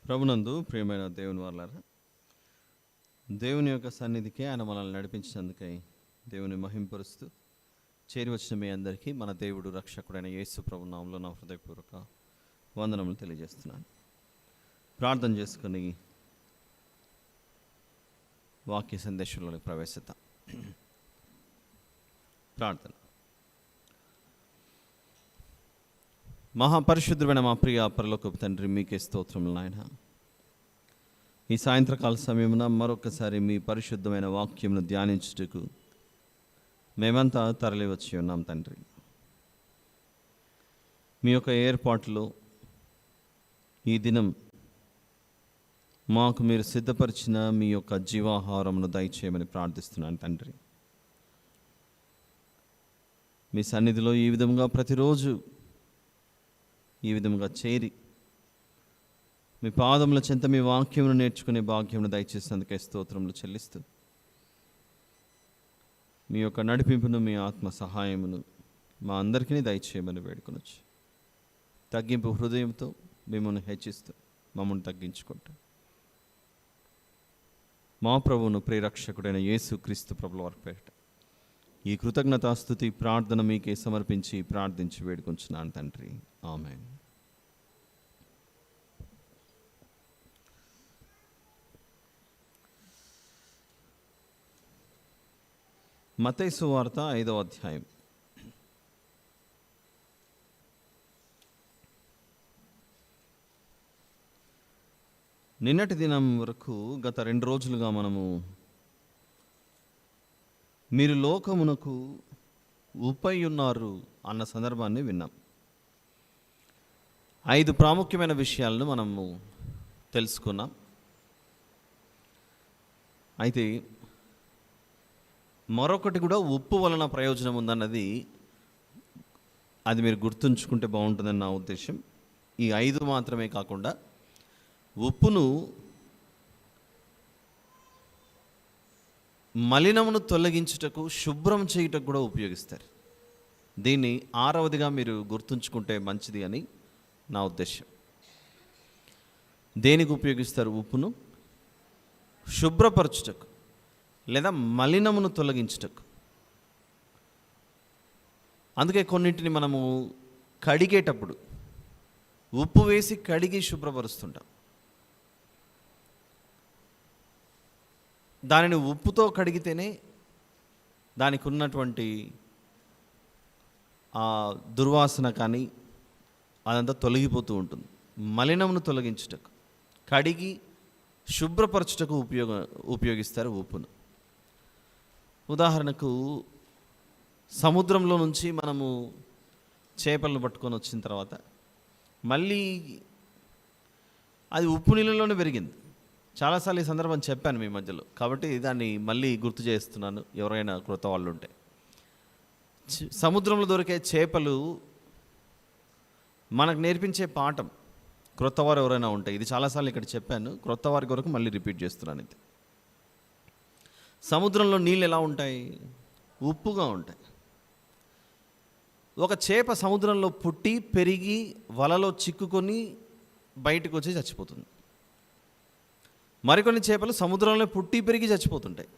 ప్రభునందు ప్రియమైన దేవుని వారలారా, దేవుని యొక్క సన్నిధికి ఆయన మనల్ని నడిపించినందుకై దేవుని మహింపరుస్తూ చేరి వచ్చిన మీ అందరికీ మన దేవుడు రక్షకుడైన యేసు ప్రభు నామములో నా హృదయపూర్వక వందనములు తెలియజేస్తున్నాను. ప్రార్థన చేసుకుని వాక్య సందేశంలోకి ప్రవేశిద్దాం. ప్రార్థన. మహాపరిశుద్ధుడైన మా ప్రియ పరలోకపు తండ్రి, మీకే స్తోత్రములు నాయన. ఈ సాయంత్రకాల సమయమున మరొకసారి మీ పరిశుద్ధమైన వాక్యమును ధ్యానించుటకు మేమంతా తరలి వచ్చి ఉన్నాం తండ్రి. మీ యొక్క ఏర్పాటులో ఈ దినం మాకు మీరు సిద్ధపరిచిన మీ యొక్క జీవాహారమును దయచేయమని ప్రార్థిస్తున్నాను తండ్రి. మీ సన్నిధిలో ఈ విధంగా ప్రతిరోజు ఈ విధంగా చేరి మీ పాదముల చెంత మీ వాక్యమును నేర్చుకునే భాగ్యమును దయచేసినందుకే స్తోత్రములు చెల్లిస్తూ మీ యొక్క నడిపింపును, మీ ఆత్మ సహాయమును మా అందరికీ దయచేయమని వేడుకొనొచ్చు. తగ్గింపు హృదయంతో మిమ్మల్ని హెచ్చిస్తూ మమ్మల్ని తగ్గించుకుంటూ మా ప్రభువును ప్రియరక్షకుడైన యేసు క్రీస్తు ప్రభుల వారి పేరిట ఈ కృతజ్ఞతాస్తుతి ప్రార్థన మీకే సమర్పించి ప్రార్థించి వేడుకొంచున్నాను తండ్రి. ఆమేన్. మత్తయి సువార్త 5వ అధ్యాయం. నిన్నటి దినం వరకు గత 2 రోజులుగా మనము మీరు లోకమునకు ఉప్పై ఉన్నారు అన్న సందర్భాన్ని విన్నాం. 5 ప్రాముఖ్యమైన విషయాలను మనము తెలుసుకున్నాం. అయితే మరొకటి కూడా ఉప్పు వలన ప్రయోజనం ఉందన్నది, అది మీరు గుర్తుంచుకుంటే బాగుంటుందని నా ఉద్దేశం. ఈ 5 మాత్రమే కాకుండా ఉప్పును మలినమును తొలగించుటకు, శుభ్రం చేయుటకు కూడా ఉపయోగిస్తారు. దీన్ని 6వదిగా మీరు గుర్తుంచుకుంటే మంచిది అని నా ఉద్దేశం. దేనికి ఉపయోగిస్తారు ఉప్పును? శుభ్రపరచుటకు లేదా మలినమును తొలగించుటకు. అందుకే కొన్నింటిని మనము కడిగేటప్పుడు ఉప్పు వేసి కడిగి శుభ్రపరుస్తుంటాం. దానిని ఉప్పుతో కడిగితేనే దానికి ఉన్నటువంటి ఆ దుర్వాసన కానీ అదంతా తొలగిపోతూ ఉంటుంది. మలినమును తొలగించుటకు, కడిగి శుభ్రపరచుటకు ఉపయోగిస్తారు ఉప్పును. ఉదాహరణకు సముద్రంలో నుంచి మనము చేపలను పట్టుకొని వచ్చిన తర్వాత మళ్ళీ అది ఉప్పు నీళ్ళలోనే పెరిగింది. చాలాసార్లు ఈ సందర్భం చెప్పాను మీ మధ్యలో, కాబట్టి దాన్ని మళ్ళీ గుర్తు చేస్తున్నాను ఎవరైనా క్రొత్త వాళ్ళు ఉంటే. సముద్రంలో దొరికే చేపలు మనకు నేర్పించే పాఠం. క్రొత్త వారు ఎవరైనా ఉంటే, ఇది చాలాసార్లు ఇక్కడ చెప్పాను, క్రొత్త వారి కొరకు మళ్ళీ రిపీట్ చేస్తున్నాను. ఇది సముద్రంలో నీళ్ళు ఎలా ఉంటాయి? ఉప్పుగా ఉంటాయి. ఒక చేప సముద్రంలో పుట్టి పెరిగి వలలో చిక్కుకొని బయటకు వచ్చి చచ్చిపోతుంది. మరికొన్ని చేపలు సముద్రంలో పుట్టి పెరిగి చచ్చిపోతుంటాయి.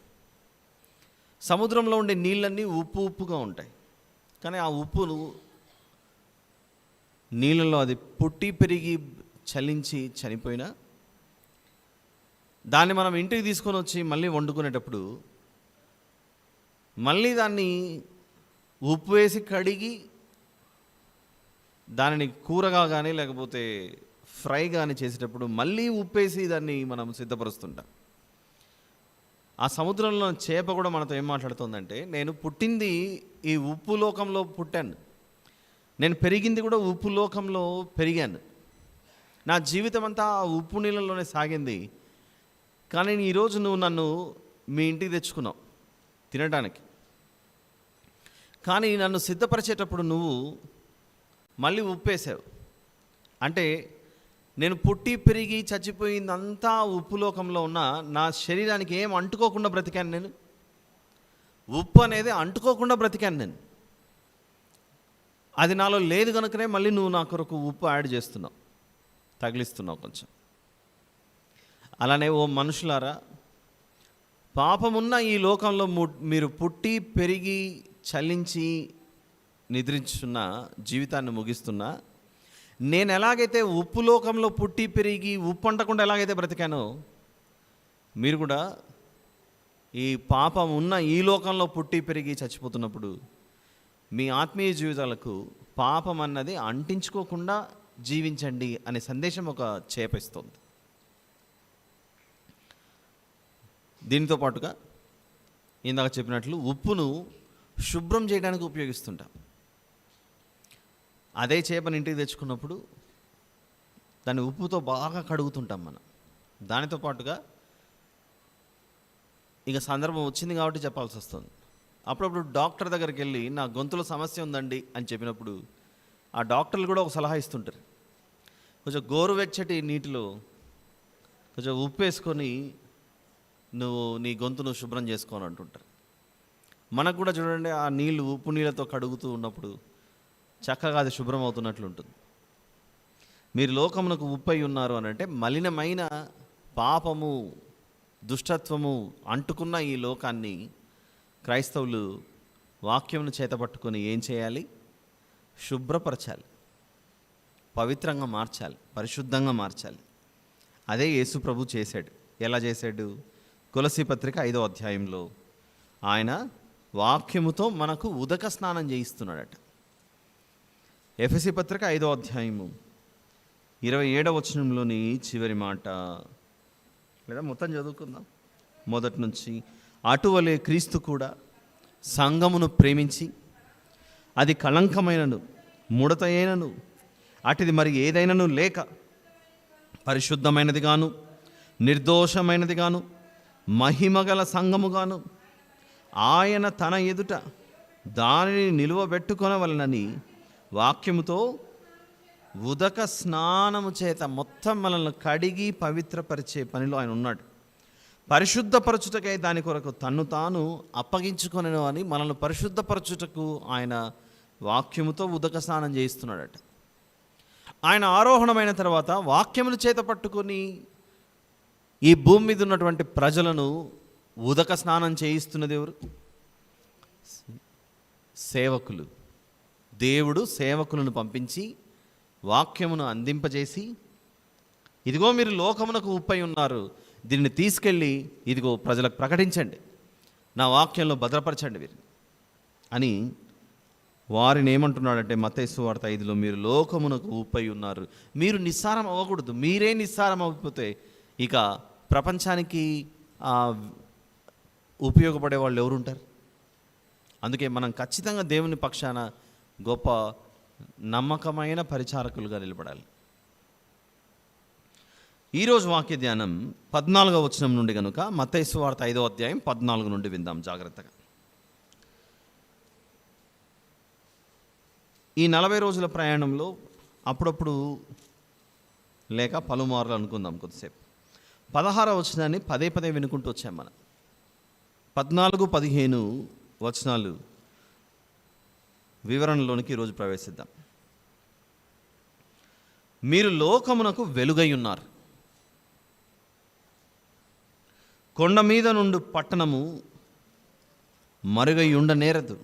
సముద్రంలో ఉండే నీళ్ళన్నీ ఉప్పుగా ఉంటాయి. కానీ ఆ ఉప్పును నీళ్ళలో అది పుట్టి పెరిగి చలించి చనిపోయినా దాన్ని మనం ఇంటికి తీసుకొని వచ్చి మళ్ళీ వండుకునేటప్పుడు మళ్ళీ దాన్ని ఉప్పు వేసి కడిగి దానిని కూరగా కానీ లేకపోతే ఫ్రై కానీ చేసేటప్పుడు మళ్ళీ ఉప్పేసి దాన్ని మనం సిద్ధపరుస్తుంటాం. ఆ సముద్రంలో చేప కూడా మనతో ఏం మాట్లాడుతుందంటే, నేను పుట్టింది ఈ ఉప్పు లోకంలో పుట్టాను, నేను పెరిగింది కూడా ఉప్పు లోకంలో పెరిగాను, నా జీవితం అంతా ఆ ఉప్పు నీళ్ళలోనే సాగింది. కానీ ఈరోజు నువ్వు నన్ను మీ ఇంటికి తెచ్చుకున్నావు తినడానికి, కానీ నన్ను సిద్ధపరిచేటప్పుడు నువ్వు మళ్ళీ ఉప్పేసావు. అంటే నేను పుట్టి పెరిగి చచ్చిపోయిందంతా ఉప్పు లోకంలో ఉన్న నా శరీరానికి ఏం అంటుకోకుండా బ్రతికాను. నేను ఉప్పు అనేది అంటుకోకుండా బ్రతికాను. నేను అది నాలో లేదు కనుకనే మళ్ళీ నువ్వు నా కొరకు ఉప్పు యాడ్ చేస్తున్నావు, తగిలిస్తున్నావు కొంచెం. అలానే ఓ మనుషులారా, పాపమున్న ఈ లోకంలో మీరు పుట్టి పెరిగి చలించి నిద్రించున్న జీవితాన్ని ముగిస్తున్నా, నేను ఎలాగైతే ఉప్పు లోకంలో పుట్టి పెరిగి ఉప్పు అంటకుండా ఎలాగైతే బ్రతికానో, మీరు కూడా ఈ పాపం ఉన్న ఈ లోకంలో పుట్టి పెరిగి చచ్చిపోతున్నప్పుడు మీ ఆత్మీయ జీవితాలకు పాపం అన్నది అంటించుకోకుండా జీవించండి అనే సందేశం ఒక చేపిస్తుంది. దీనితో పాటుగా ఇందాక చెప్పినట్లు ఉప్పును శుభ్రం చేయడానికి ఉపయోగిస్తుంటాం. అదే చేపని ఇంటికి తెచ్చుకున్నప్పుడు దాన్ని ఉప్పుతో బాగా కడుగుతుంటాం మనం. దానితో పాటుగా ఇక సందర్భం వచ్చింది కాబట్టి చెప్పాల్సి వస్తుంది. అప్పుడప్పుడు డాక్టర్ దగ్గరికి వెళ్ళి నా గొంతులో సమస్య ఉందండి అని చెప్పినప్పుడు ఆ డాక్టర్లు కూడా ఒక సలహా ఇస్తుంటారు. కొంచెం గోరువెచ్చటి నీటిలో కొంచెం ఉప్పు వేసుకొని నువ్వు నీ గొంతును శుభ్రం చేసుకోని అంటుంటారు. మనకు కూడా చూడండి, ఆ నీళ్ళు ఉప్పు నీళ్ళతో కడుగుతూ ఉన్నప్పుడు చక్కగా అది శుభ్రం అవుతున్నట్లు ఉంటుంది. మీరు లోకమునకు ఉప్పై ఉన్నారు అని అంటే మలినమైన పాపము దుష్టత్వము అంటుకున్న ఈ లోకాన్ని క్రైస్తవులు వాక్యమును చేతపట్టుకొని ఏం చేయాలి? శుభ్రపరచాలి, పవిత్రంగా మార్చాలి, పరిశుద్ధంగా మార్చాలి. అదే యేసు ప్రభు చేశాడు. ఎలా చేశాడు? కొలసీ పత్రిక 5వ అధ్యాయంలో ఆయన వాక్యముతో మనకు ఉదక స్నానం చేయిస్తున్నాడట. ఎఫెసీ పత్రిక 5వ అధ్యాయము 27వ వచనంలోని చివరి మాట, లేదా మొత్తం చదువుకుందాం మొదటి నుంచి. అటువలే క్రీస్తు కూడా సంఘమును ప్రేమించి అది కళంకమైనను ముడత అయినను అటిది మరి ఏదైనాను లేక పరిశుద్ధమైనదిగాను నిర్దోషమైనదిగాను మహిమగల సంఘముగాను ఆయన తన ఎదుట దానిని నిలువబెట్టుకొనవలనని వాక్యముతో ఉదక స్నానము చేత మొత్తం మనల్ని కడిగి పవిత్రపరిచే పనిలో ఆయన ఉన్నాడు. పరిశుద్ధపరచుటకై దాని కొరకు తన్ను తాను అప్పగించుకొనెను అని మనల్ని పరిశుద్ధపరచుటకు ఆయన వాక్యముతో ఉదక స్నానం చేయిస్తున్నాడట. ఆయన ఆరోహణమైన తర్వాత వాక్యమును చేత పట్టుకొని ఈ భూమి మీద ఉన్నటువంటి ప్రజలను ఉదక స్నానం చేయిస్తున్నది ఎవరు? సేవకులు. దేవుడు సేవకులను పంపించి వాక్యమును అందింపజేసి, ఇదిగో మీరు లోకమునకు ఉప్పై ఉన్నారు, దీన్ని తీసుకెళ్ళి ఇదిగో ప్రజలకు ప్రకటించండి, నా వాక్యంలో భద్రపరచండి వీరిని అని వారిని ఏమంటున్నాడంటే మత్తయి సువార్త 5లో మీరు లోకమునకు ఉప్పై ఉన్నారు. మీరు నిస్సారం అవ్వకూడదు. మీరే నిస్సారం అవ్వకపోతే ఇక ప్రపంచానికి ఉపయోగపడే వాళ్ళు ఎవరు ఉంటారు? అందుకే మనం ఖచ్చితంగా దేవుని పక్షాన గొప్ప నమ్మకమైన పరిచారకులుగా నిలబడాలి. ఈరోజు వాక్య ధ్యానం 14వ వచనం నుండి కనుక మత్తయి సువార్త 5వ అధ్యాయం 14 నుండి విందాం జాగ్రత్తగా. ఈ 40 రోజుల ప్రయాణంలో అప్పుడప్పుడు లేక పలుమార్లు అనుకుందాం కొద్దిసేపు 16వ వచనాన్ని పదే పదే వినుకుంటూ వచ్చాం మనం. 14, 15 వచనాలు వివరణలోనికి ఈరోజు ప్రవేశిద్దాం. మీరు లోకమునకు వెలుగై ఉన్నారు. కొండ మీద నుండి పట్టణము మరుగై ఉండనేరదు.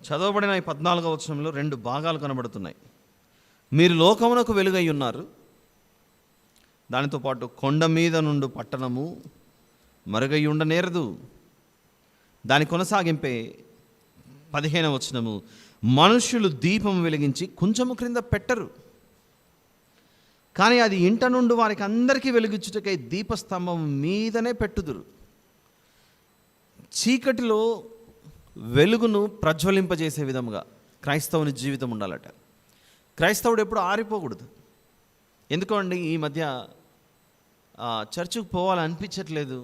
చదవబడిన ఈ 14వ వచనంలో 2 భాగాలు కనబడుతున్నాయి. మీరు లోకమునకు వెలుగై ఉన్నారు, దానితో పాటు కొండ మీద నుండి పట్టణము మరుగై ఉండనేరదు. దాని కొనసాగింపే 15వ వచనము, మనుష్యులు దీపం వెలిగించి కొంచెము క్రింద పెట్టరు, కానీ అది ఇంట నుండి వారికి అందరికీ వెలిగించుటకై దీపస్తంభం మీదనే పెట్టుదురు. చీకటిలో వెలుగును ప్రజ్వలింపజేసే విధముగా క్రైస్తవుని జీవితం ఉండాలట. క్రైస్తవుడు ఎప్పుడు ఆరిపోకూడదు. ఎందుకండి ఈ మధ్య చర్చికి పోవాలనిపించట్లేదు,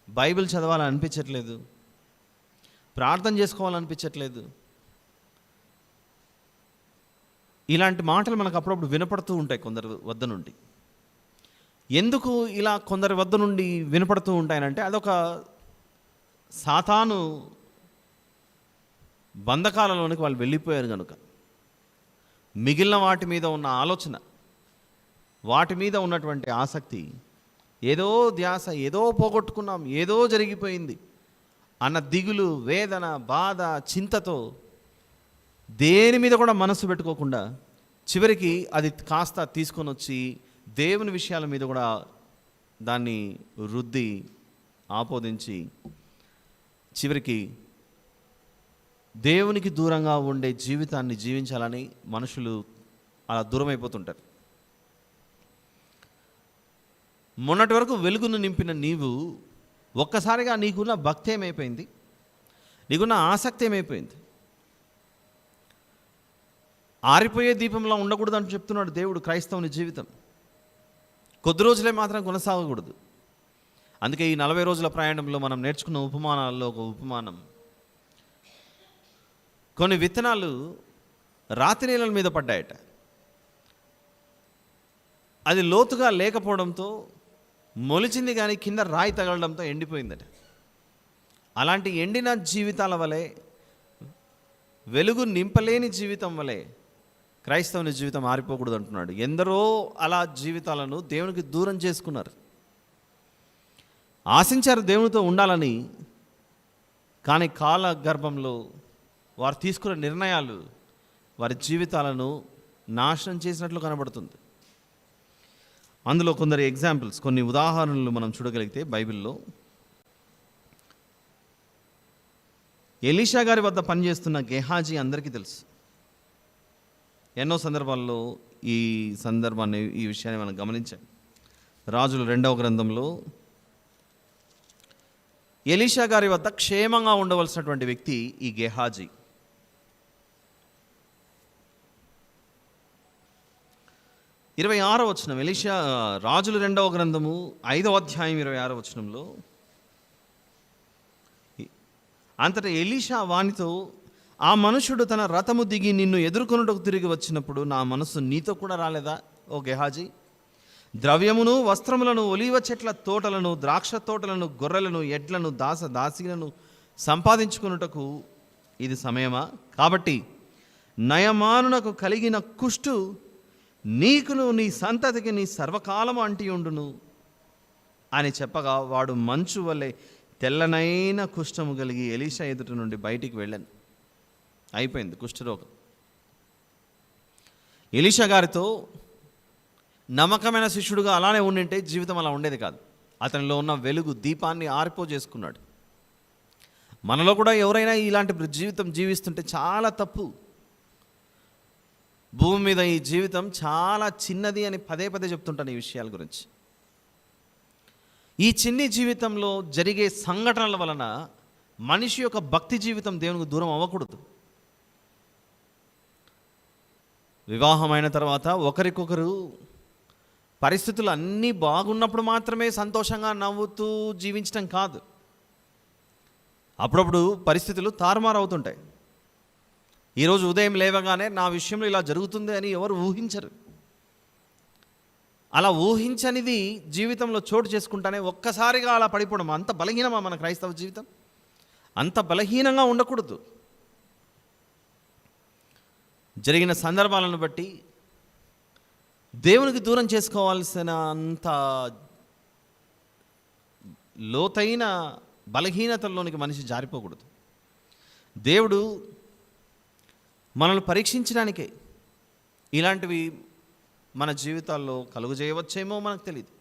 బైబిల్ చదవాలనిపించట్లేదు, ప్రార్థన చేసుకోవాలనిపించట్లేదు. ఇలాంటి మాటలు మనకు అప్పుడప్పుడు వినపడుతూ ఉంటాయి కొందరి వద్ద నుండి. ఎందుకు ఇలా కొందరి వద్ద నుండి వినపడుతూ ఉంటాయనంటే అదొక సాతాను బంధకాలలోనికి వాళ్ళు వెళ్ళిపోయారు కనుక. మిగిలిన వాటి మీద ఉన్న ఆలోచన, వాటి మీద ఉన్నటువంటి ఆసక్తి, ఏదో ధ్యాస, ఏదో పోగొట్టుకున్నాం, ఏదో జరిగిపోయింది అన్న దిగులు, వేదన, బాధ, చింతతో దేని మీద కూడా మనసు పెట్టుకోకుండా చివరికి అది కాస్త తీసుకొని వచ్చి దేవుని విషయాల మీద కూడా దాన్ని రుద్ది ఆపోదించి చివరికి దేవునికి దూరంగా ఉండే జీవితాన్ని జీవించాలని మనుషులు అలా దూరం అయిపోతుంటారు. మొన్నటి వరకు వెలుగును నింపిన నీవు ఒక్కసారిగా నీకున్న భక్తి ఏమైపోయింది, నీకున్న ఆసక్తి ఏమైపోయింది? ఆరిపోయే దీపంలో ఉండకూడదు అని చెప్తున్నాడు దేవుడు. క్రైస్తవుని జీవితం కొద్ది రోజులే మాత్రం కొనసాగకూడదు. అందుకే ఈ 40 రోజుల ప్రయాణంలో మనం నేర్చుకున్న ఉపమానాల్లో ఒక ఉపమానం, కొన్ని విత్తనాలు రాతి నేలల మీద పడ్డాయట. అది లోతుగా లేకపోవడంతో మొలిచింది, కానీ కింద రాయి తగలడంతో ఎండిపోయిందట. అలాంటి ఎండిన జీవితాల వలె, వెలుగు నింపలేని జీవితం వలె క్రైస్తవుని జీవితం ఆరిపోకూడదు అంటున్నాడు. ఎందరో అలా జీవితాలను దేవునికి దూరం చేసుకున్నారు, ఆశించారు దేవునితో ఉండాలని, కానీ కాల గర్భంలో వారు తీసుకున్న నిర్ణయాలు వారి జీవితాలను నాశనం చేసినట్లు కనబడుతుంది. అందులో కొందరు ఎగ్జాంపుల్స్, కొన్ని ఉదాహరణలు మనం చూడగలిగితే బైబిల్లో, ఎలీషా గారి వద్ద పనిచేస్తున్న గెహాజీ అందరికీ తెలుసు. ఎన్నో సందర్భాల్లో ఈ విషయాన్ని మనం గమనించాం. రాజుల 2వ గ్రంథంలో ఎలీషా గారి వద్ద క్షేమంగా ఉండవలసినటువంటి వ్యక్తి ఈ గెహాజీ. 26వ వచనం, ఎలీషా, రాజుల 2వ గ్రంథము 5వ అధ్యాయం 26వ వచనంలో, అంతటా ఎలీషా వానితో, ఆ మనుషుడు తన రథము దిగి నిన్ను ఎదుర్కొనుటకు తిరిగి వచ్చినప్పుడు నా మనసు నీతో కూడా రాలేదా ఓ గెహాజీ? ద్రవ్యమును, వస్త్రములను, ఒలీవ చెట్ల తోటలను, ద్రాక్ష తోటలను, గొర్రెలను, ఎడ్లను, దాసీలను సంపాదించుకొనుటకు ఇది సమయమా? కాబట్టి నయమానునకు కలిగిన కుష్టు నీకును నీ సంతతికి నీ సర్వకాలము అంటియుండును అని చెప్పగా, వాడు మంచు వలె తెల్లనైన కుష్ఠము కలిగి ఎలీషా ఎదుట నుండి బయటికి వెళ్ళాను. అయిపోయింది కుష్ఠరోగం. ఎలీషా గారితో నమ్మకమైన శిష్యుడుగా అలానే ఉండింటే జీవితం అలా ఉండేది కాదు. అతనిలో ఉన్న వెలుగు దీపాన్ని చేసుకున్నాడు. మనలో కూడా ఎవరైనా ఇలాంటి జీవితం జీవిస్తుంటే చాలా తప్పు. భూమి మీద ఈ జీవితం చాలా చిన్నది అని పదే పదే చెప్తుంటాను ఈ విషయాల గురించి. ఈ చిన్ని జీవితంలో జరిగే సంఘటనల వలన మనిషి యొక్క భక్తి జీవితం దేవునికి దూరం అవ్వకూడదు. వివాహమైన తర్వాత ఒకరికొకరు పరిస్థితులు అన్నీ బాగున్నప్పుడు మాత్రమే సంతోషంగా నవ్వుతూ జీవించడం కాదు. అప్పుడప్పుడు పరిస్థితులు తారుమారు అవుతుంటాయి. ఈరోజు ఉదయం లేవగానే నా విషయంలో ఇలా జరుగుతుంది అని ఎవరు ఊహించరు. అలా ఊహించనిది జీవితంలో చోటు చేసుకుంటానే ఒక్కసారిగా అలా పడిపోవడం అంత బలహీనమా మన క్రైస్తవ జీవితం? అంత బలహీనంగా ఉండకూడదు. జరిగిన సందర్భాలను బట్టి దేవునికి దూరం చేసుకోవాల్సిన అంత లోతైన బలహీనతల్లోనికి మనిషి జారిపోకూడదు. దేవుడు మనల్ని పరీక్షించడానికే ఇలాంటివి మన జీవితాల్లో కలుగజేయవచ్చేమో మనకు తెలియదు.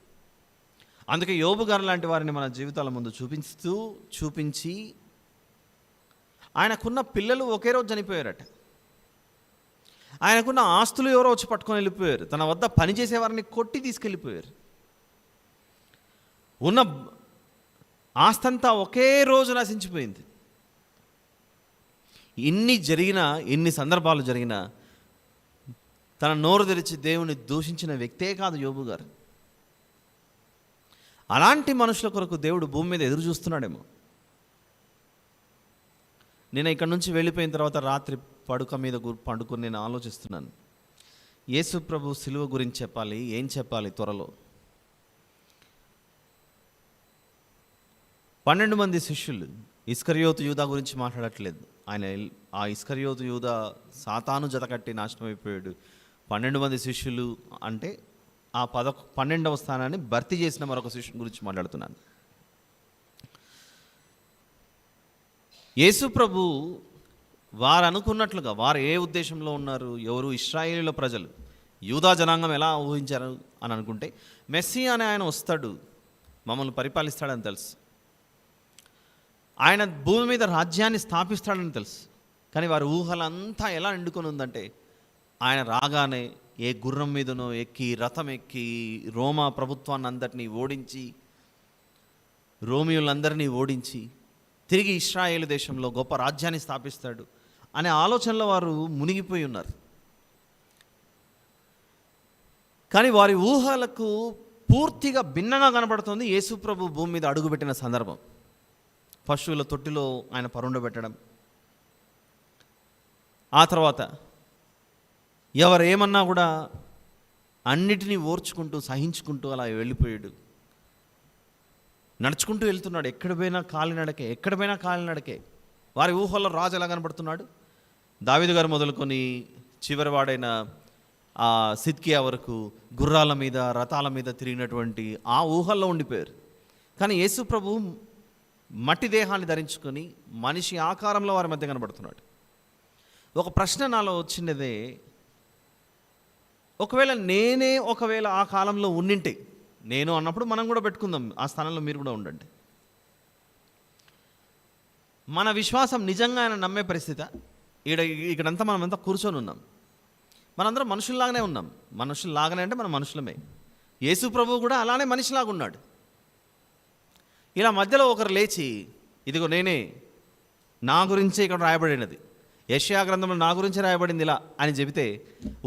అందుకే యోబు గారు లాంటి వారిని మన జీవితాల ముందు చూపించి ఆయనకున్న పిల్లలు ఒకే రోజు చనిపోయారట. ఆయనకున్న ఆస్తులు ఎవరో వచ్చి పట్టుకొని వెళ్ళిపోయారు. తన వద్ద పనిచేసేవారిని కొట్టి తీసుకెళ్ళిపోయారు. ఉన్న ఆస్తంతా ఒకే రోజు నశించిపోయింది. ఇన్ని సందర్భాలు జరిగినా తన నోరు తెరిచి దేవుని దూషించిన వ్యక్తే కాదు యోబు గారు. అలాంటి మనుషుల కొరకు దేవుడు భూమి మీద ఎదురు చూస్తున్నాడేమో. నేను ఇక్కడి నుంచి వెళ్ళిపోయిన తర్వాత రాత్రి పడుక మీద పండుకొని నేను ఆలోచిస్తున్నాను, యేసు ప్రభు సిలువ గురించి చెప్పాలి, ఏం చెప్పాలి త్వరలో. 12 మంది శిష్యులు, ఇస్కరియోతు యూదా గురించి మాట్లాడట్లేదు. ఆ ఇస్కరియోతు యూదా సాతాను జత కట్టి నాశనం అయిపోయాడు. 12 మంది శిష్యులు అంటే ఆ 12వ స్థానాన్ని భర్తీ చేసిన మరొక శిష్యుని గురించి మాట్లాడుతున్నాను. యేసు ప్రభు వారు అనుకున్నట్లుగా, వారు ఏ ఉద్దేశంలో ఉన్నారు, ఎవరు ఇశ్రాయేలీయుల ప్రజలు, యూదా జనాంగం ఎలా ఊహించారు అని అనుకుంటే, మెస్సీ అనే ఆయన వస్తాడు, మమ్మల్ని పరిపాలిస్తాడని తెలుసు, ఆయన భూమి మీద రాజ్యాన్ని స్థాపిస్తాడని తెలుసు. కానీ వారి ఊహలంతా ఎలా నిండుకొని ఉందంటే, ఆయన రాగానే ఏ గుర్రం మీదనో ఎక్కి, రథం ఎక్కి, రోమా ప్రభుత్వాన్ని అందరినీ ఓడించి, రోమియోలందరినీ ఓడించి తిరిగి ఇశ్రాయేలు దేశంలో గొప్ప రాజ్యాన్ని స్థాపిస్తాడు అనే ఆలోచనలో వారు మునిగిపోయి ఉన్నారు. కానీ వారి ఊహలకు పూర్తిగా భిన్నంగా కనబడుతుంది యేసు ప్రభు భూమి మీద అడుగుపెట్టిన సందర్భం. పశువుల తొట్టిలో ఆయన పరుండబెట్టడం, ఆ తర్వాత ఎవరేమన్నా కూడా అన్నిటినీ ఓర్చుకుంటూ సహించుకుంటూ అలా వెళ్ళిపోయాడు. నడుచుకుంటూ వెళ్తున్నాడు, ఎక్కడ పోయినా కాలినడకే. వారి ఊహల్లో రాజు ఎలా కనబడుతున్నాడు, దావీదు గారు మొదలుకొని చివరివాడైన ఆ సిద్కియా వరకు గుర్రాల మీద, రథాల మీద తిరిగినటువంటి ఆ ఊహల్లో ఉండిపోయారు. కానీ యేసు ప్రభు మట్టి దేహాన్ని ధరించుకొని మనిషి ఆకారంలో వారి మధ్య కనబడుతున్నాడు. ఒక ప్రశ్న నాలో వచ్చినదే, ఒకవేళ ఆ కాలంలో ఉండింటే, నేను అన్నప్పుడు మనం కూడా పెట్టుకుందాం, ఆ స్థానంలో మీరు కూడా ఉండండి. మన విశ్వాసం నిజంగా ఆయన నమ్మే పరిస్థితి ఇక్కడంతా మనమంతా కూర్చొని ఉన్నాం, మనందరం మనుషుల్లాగానే ఉన్నాం. మనుషుల్లాగానే అంటే మనం మనుషులమే. యేసు ప్రభువు కూడా అలానే మనిషిలాగా ఉన్నాడు. ఇలా మధ్యలో ఒకరు లేచి, ఇదిగో నేనే, నా గురించే ఇక్కడ రాయబడినది, యెషయా గ్రంథంలో నా గురించి రాయబడింది ఇలా అని చెబితే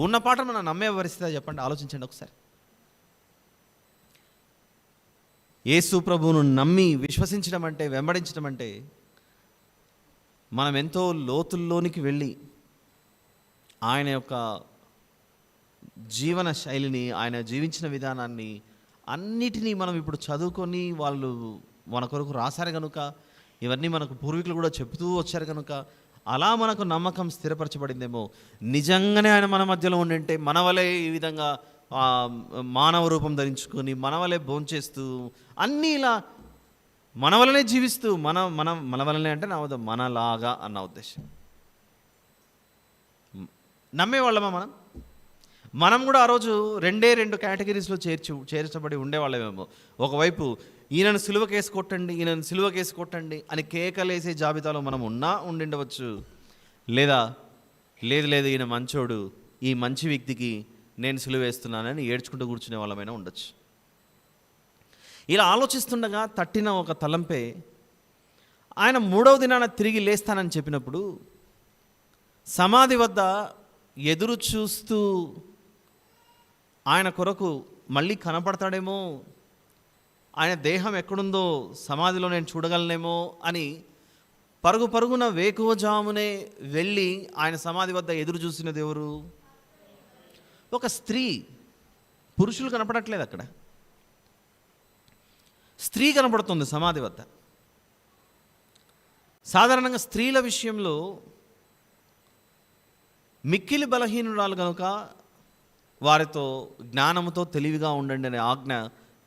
ఉన్న పాట మనం నమ్మే పరిస్థితి చెప్పండి, ఆలోచించండి ఒకసారి. యేసు ప్రభువును నమ్మి విశ్వసించడం అంటే, వెంబడించడం అంటే, మనం ఎంతో లోతుల్లోనికి వెళ్ళి ఆయన యొక్క జీవన శైలిని, ఆయన జీవించిన విధానాన్ని అన్నిటినీ మనం ఇప్పుడు చదువుకొని వాళ్ళు మన కొరకు రాశారు కనుక, ఇవన్నీ మనకు పూర్వీకులు కూడా చెబుతూ వచ్చారు కనుక అలా మనకు నమ్మకం స్థిరపరచబడిందేమో. నిజంగానే ఆయన మన మధ్యలో ఉండింటే మన వలే ఈ విధంగా మానవ రూపం ధరించుకొని మన వలే భోంచేస్తూ అన్నీ ఇలా మన వలనే జీవిస్తూ మన వలనే అంటే నా మనలాగా అన్న ఉద్దేశం. నమ్మేవాళ్ళమా మనం కూడా ఆ రోజు రెండు కేటగిరీస్లో చేర్చబడి ఉండేవాళ్ళమేమో. ఒకవైపు ఈయనను సిలువ కేసు కొట్టండి అని కేకలేసే జాబితాలో మనం ఉండిండవచ్చు. లేదా లేదు ఈయన మంచోడు, ఈ మంచి వ్యక్తికి నేను సిలువ వేస్తున్నానని ఏడ్చుకుంటూ కూర్చునే వాళ్ళమైనా ఉండొచ్చు. ఇలా ఆలోచిస్తుండగా తట్టిన ఒక తలంపే, ఆయన 3వ దినాన తిరిగి లేస్తానని చెప్పినప్పుడు సమాధి వద్ద ఎదురు చూస్తూ ఆయన కొరకు మళ్ళీ కనపడతాడేమో, ఆయన దేహం ఎక్కడుందో సమాధిలో నేను చూడగలనేమో అని పరుగున వేకువజామునే వెళ్ళి ఆయన సమాధి వద్ద ఎదురు చూసినది ఎవరు? ఒక స్త్రీ. పురుషులు కనపడట్లేదు అక్కడ, స్త్రీ కనపడుతుంది సమాధి వద్ద. సాధారణంగా స్త్రీల విషయంలో మిక్కిలి బలహీనురాలు కనుక వారితో జ్ఞానముతో తెలివిగా ఉండండి అనే ఆజ్ఞ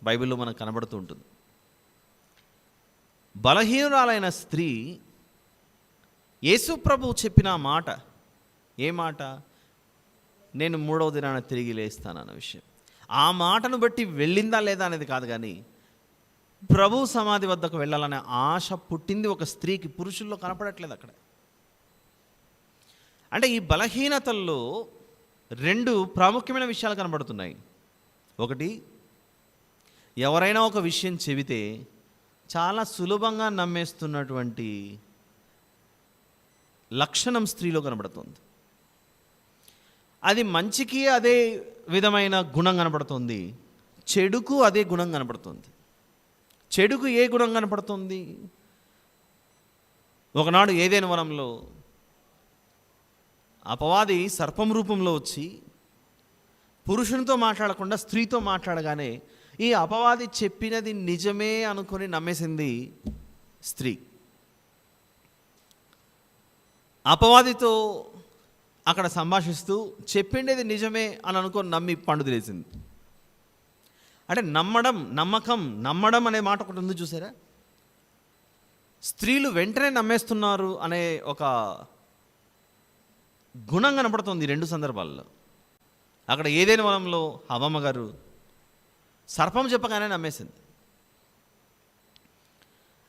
బైబిల్లో మనకు కనబడుతూ ఉంటుంది. బలహీనురాలైన స్త్రీ యేసు ప్రభువు చెప్పిన మాట, ఏ మాట? నేను 3వ దినాన తిరిగి లేస్తానన్న విషయం. ఆ మాటను బట్టి వెళ్ళిందా లేదా అనేది కాదు, కానీ ప్రభు సమాధి వద్దకు వెళ్ళాలనే ఆశ పుట్టింది ఒక స్త్రీకి. పురుషుల్లో కనపడట్లేదు అక్కడ. అంటే ఈ బలహీనతల్లో 2 ప్రాముఖ్యమైన విషయాలు కనబడుతున్నాయి. ఒకటి, ఎవరైనా ఒక విషయం చెబితే చాలా సులభంగా నమ్మేస్తున్నటువంటి లక్షణం స్త్రీలో కనబడుతుంది. అది మంచికి అదే విధమైన గుణం కనబడుతుంది, చెడుకు అదే గుణం కనబడుతుంది. చెడుకు ఏ గుణం కనపడుతుంది? ఒకనాడు ఏదైనా వనంలో అపవాది సర్పం రూపంలో వచ్చి పురుషునితో మాట్లాడకుండా స్త్రీతో మాట్లాడగానే ఈ అపవాది చెప్పినది నిజమే అనుకొని నమ్మేసింది స్త్రీ. అపవాదితో అక్కడ సంభాషిస్తూ చెప్పిండేది నిజమే అని అనుకొని నమ్మి పండు తినేసింది. అంటే నమ్మడం అనే మాట ఒకటి ఉంది చూసారా. స్త్రీలు వెంటనే నమ్మేస్తున్నారు అనే ఒక గుణం కనపడుతుంది రెండు సందర్భాల్లో. అక్కడ ఏదైనా వనంలో హవ్వమ్మ గారు సర్పం చెప్పగానే నమ్మేసింది.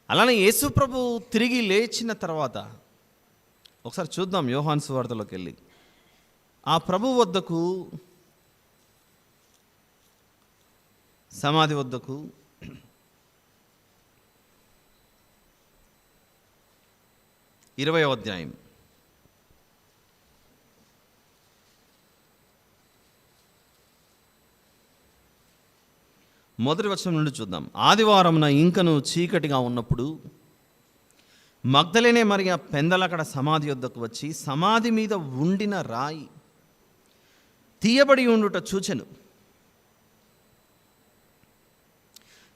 అలానే యేసు ప్రభు తిరిగి లేచిన తర్వాత ఒకసారి చూద్దాం యోహాను సువార్తలోకి వెళ్ళి. ఆ ప్రభు వద్దకు, సమాధి వద్దకు ఇరవయో అధ్యాయం మొదటి వచనం నుండి చూద్దాం. ఆదివారమున ఇంకను చీకటిగా ఉన్నప్పుడు మగ్దలేనే మరియ పెందలకడ సమాధి వద్దకు వచ్చి సమాధి మీద ఉండిన రాయి తీయబడి ఉండుట చూచెను.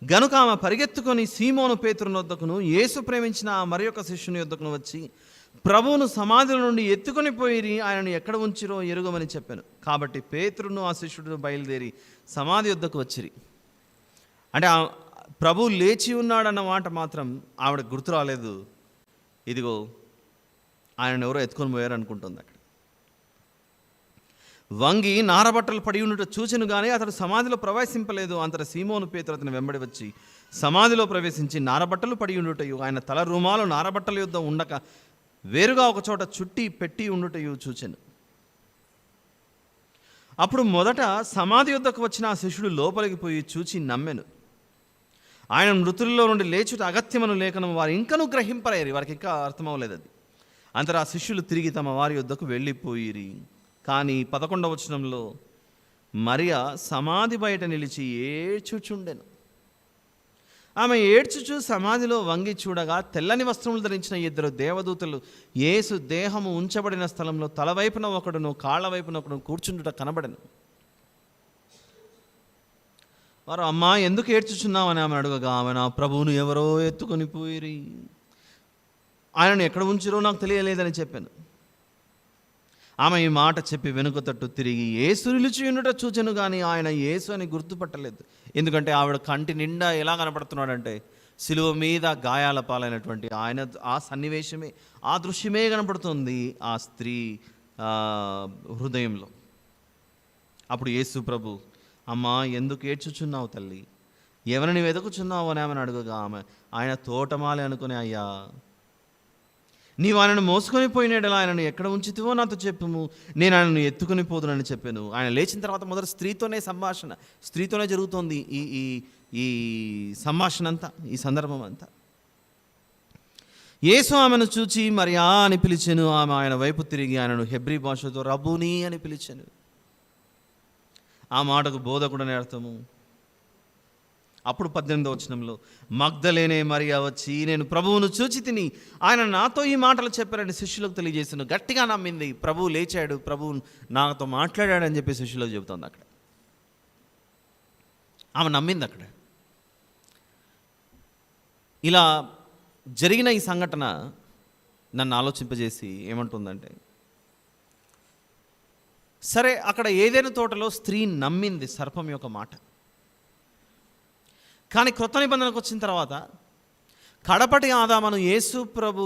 గనుక ఆమె పరిగెత్తుకొని సీమోను పేతురుని వద్దకును యేసు ప్రేమించిన ఆ మరి యొక్క శిష్యుని వద్దకును వచ్చి ప్రభువును సమాధుల నుండి ఎత్తుకొని పోయి ఆయనను ఎక్కడ ఉంచిరో ఎరుగమని చెప్పాను. కాబట్టి పేతురును ఆ శిష్యుడు బయలుదేరి సమాధి వద్దకు వచ్చిరి. అంటే ప్రభు లేచి ఉన్నాడన్న మాట మాత్రం ఆవిడ గుర్తు రాలేదు. ఇదిగో ఆయన ఎవరో ఎత్తుకొని పోయారు అనుకుంటుంది. అక్కడ వంగి నారబట్టలు పడి ఉన్నట్టు చూచెను కానీ అతడు సమాధిలో ప్రవేశింపలేదు. అంతట సీమోను పేతురు అతని వెంబడి వచ్చి సమాధిలో ప్రవేశించి నారబట్టలు పడి ఉండుటయు ఆయన తల రుమాలు నారబట్టల యుద్ధ ఉండక వేరుగా ఒక చోట చుట్టి పెట్టి ఉండుటయు చూచెను. అప్పుడు మొదట సమాధి యుద్ధకు వచ్చిన ఆ శిష్యుడు లోపలికి పోయి చూచి నమ్మెను. ఆయన మృతుల్లో నుండి లేచుట అగత్యమను లేఖనం వారు ఇంకనూ గ్రహింపలేరు, వారికి ఇంకా అర్థమవలేదు అది. అంతటా ఆ శిష్యులు తిరిగి తమ వారి యొద్దకు వెళ్ళిపోయిరి. కానీ 11వ వచనంలో మరియ సమాధి బయట నిలిచి ఏడ్చుచుండెను. ఆమె ఏడ్చుచు సమాధిలో వంగి చూడగా తెల్లని వస్త్రములు ధరించిన 2 దేవదూతలు యేసు దేహము ఉంచబడిన స్థలంలో తలవైపున ఒకడును కాళ్ళ వైపున ఒకడు కూర్చుండుట కనబడెను. వారు అమ్మా ఎందుకు ఏడ్చుచున్నామని ఆమె అడగగా ఆమె నా ప్రభువును ఎవరో ఎత్తుకొని పోయిరి, ఆయనను ఎక్కడ ఉంచిరో నాకు తెలియలేదని చెప్పాను. ఆమె ఈ మాట చెప్పి వెనుక తట్టు తిరిగి యేసు నిలిచి ఉండుట చూచెను కానీ ఆయన యేసు అని గుర్తుపట్టలేదు. ఎందుకంటే ఆవిడ కంటి నిండా ఎలా కనపడుతున్నాడంటే సిలువ మీద గాయాల పాలైనటువంటి ఆయన ఆ సన్నివేశమే, ఆ దృశ్యమే కనపడుతుంది ఆ స్త్రీ హృదయంలో. అప్పుడు యేసు ప్రభు అమ్మా ఎందుకు ఏడ్చుచున్నావు తల్లి, ఎవరిని వెతుకుచున్నావు అని ఆమెను అడుగగా ఆమె ఆయన తోటమాలి అనుకుని అయ్యా నీవు ఆయనను మోసుకొని పోయినాడలా ఆయనను ఎక్కడ ఉంచితివో నాతో చెప్పుము, నేను ఆయనను ఎత్తుకొని పోదునని చెప్పాను. ఆయన లేచిన తర్వాత మొదట స్త్రీతోనే జరుగుతోంది ఈ ఈ ఈ సంభాషణ అంతా, ఈ సందర్భం అంతా. యేసు ఆమెను చూచి మరియా అని పిలిచెను. ఆమె ఆయన వైపు తిరిగి ఆయనను హెబ్రీ భాషతో రబ్బూనీ అని పిలిచెను. ఆ మాటకు బోధకుడని అర్థము. అప్పుడు 18వ వచనంలో మగ్దలేనే మరియా వచ్చి నేను ప్రభువును చూచి తిని ఆయన నాతో ఈ మాటలు చెప్పారని శిష్యులకు తెలియజేసాను. గట్టిగా నమ్మింది. ప్రభువు లేచాడు, ప్రభువు నాతో మాట్లాడాడని చెప్పి శిష్యులకు చెబుతోంది. అక్కడ ఆమె నమ్మింది. అక్కడ ఇలా జరిగిన ఈ సంఘటన నన్ను ఆలోచింపజేసి ఏమంటుందంటే, సరే అక్కడ ఏదైనా తోటలో స్త్రీ నమ్మింది సర్పం యొక్క మాట. కానీ క్రొత్త నిబంధనకు వచ్చిన తర్వాత కడపటి ఆదామును యేసు ప్రభు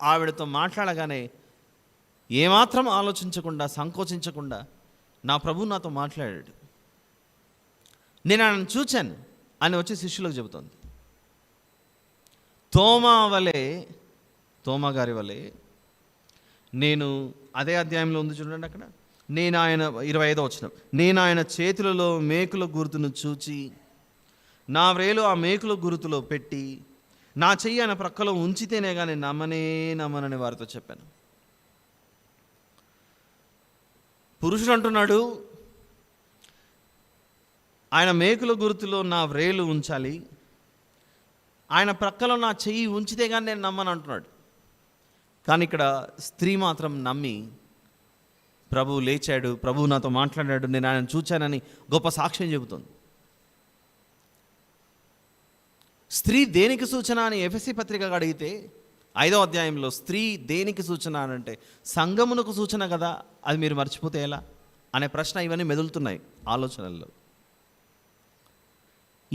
ఆవిడతో మాట్లాడగానే ఏమాత్రం ఆలోచించకుండా సంకోచించకుండా నా ప్రభు నాతో మాట్లాడాడు, నేను ఆయనను చూచాను అని వచ్చి శిష్యులకు చెబుతోంది. తోమా గారి వలె నేను అదే అధ్యాయంలో ఉంది చూడండి. అక్కడ నేను ఆయన 25వ వచనం నేను ఆయన చేతులలో మేకుల గుర్తును చూచి నా వ్రేలు ఆ మేకుల గుర్తులో పెట్టి నా చెయ్యి ఆయన ప్రక్కలో ఉంచితేనే కానీ నమ్మనని వారితో చెప్పాను. పురుషుడు అంటున్నాడు ఆయన మేకుల గుర్తులో నా వ్రేలు ఉంచాలి, ఆయన ప్రక్కలో నా చెయ్యి ఉంచితే కానీ నేను నమ్మను అంటున్నాడు. కానీ ఇక్కడ స్త్రీ మాత్రం నమ్మి ప్రభువు లేచాడు, ప్రభువు నాతో మాట్లాడాడు, నేను ఆయన చూచానని గొప్ప సాక్ష్యం చెబుతుంది. స్త్రీ దేనికి సూచన అని ఎఫెసీ పత్రిక అడిగితే 5వ అధ్యాయంలో స్త్రీ దేనికి సూచన అని అంటే సంఘమునకు సూచన కదా, అది మీరు మర్చిపోతే ఎలా అనే ప్రశ్న ఇవన్నీ మెదులుతున్నాయి ఆలోచనల్లో.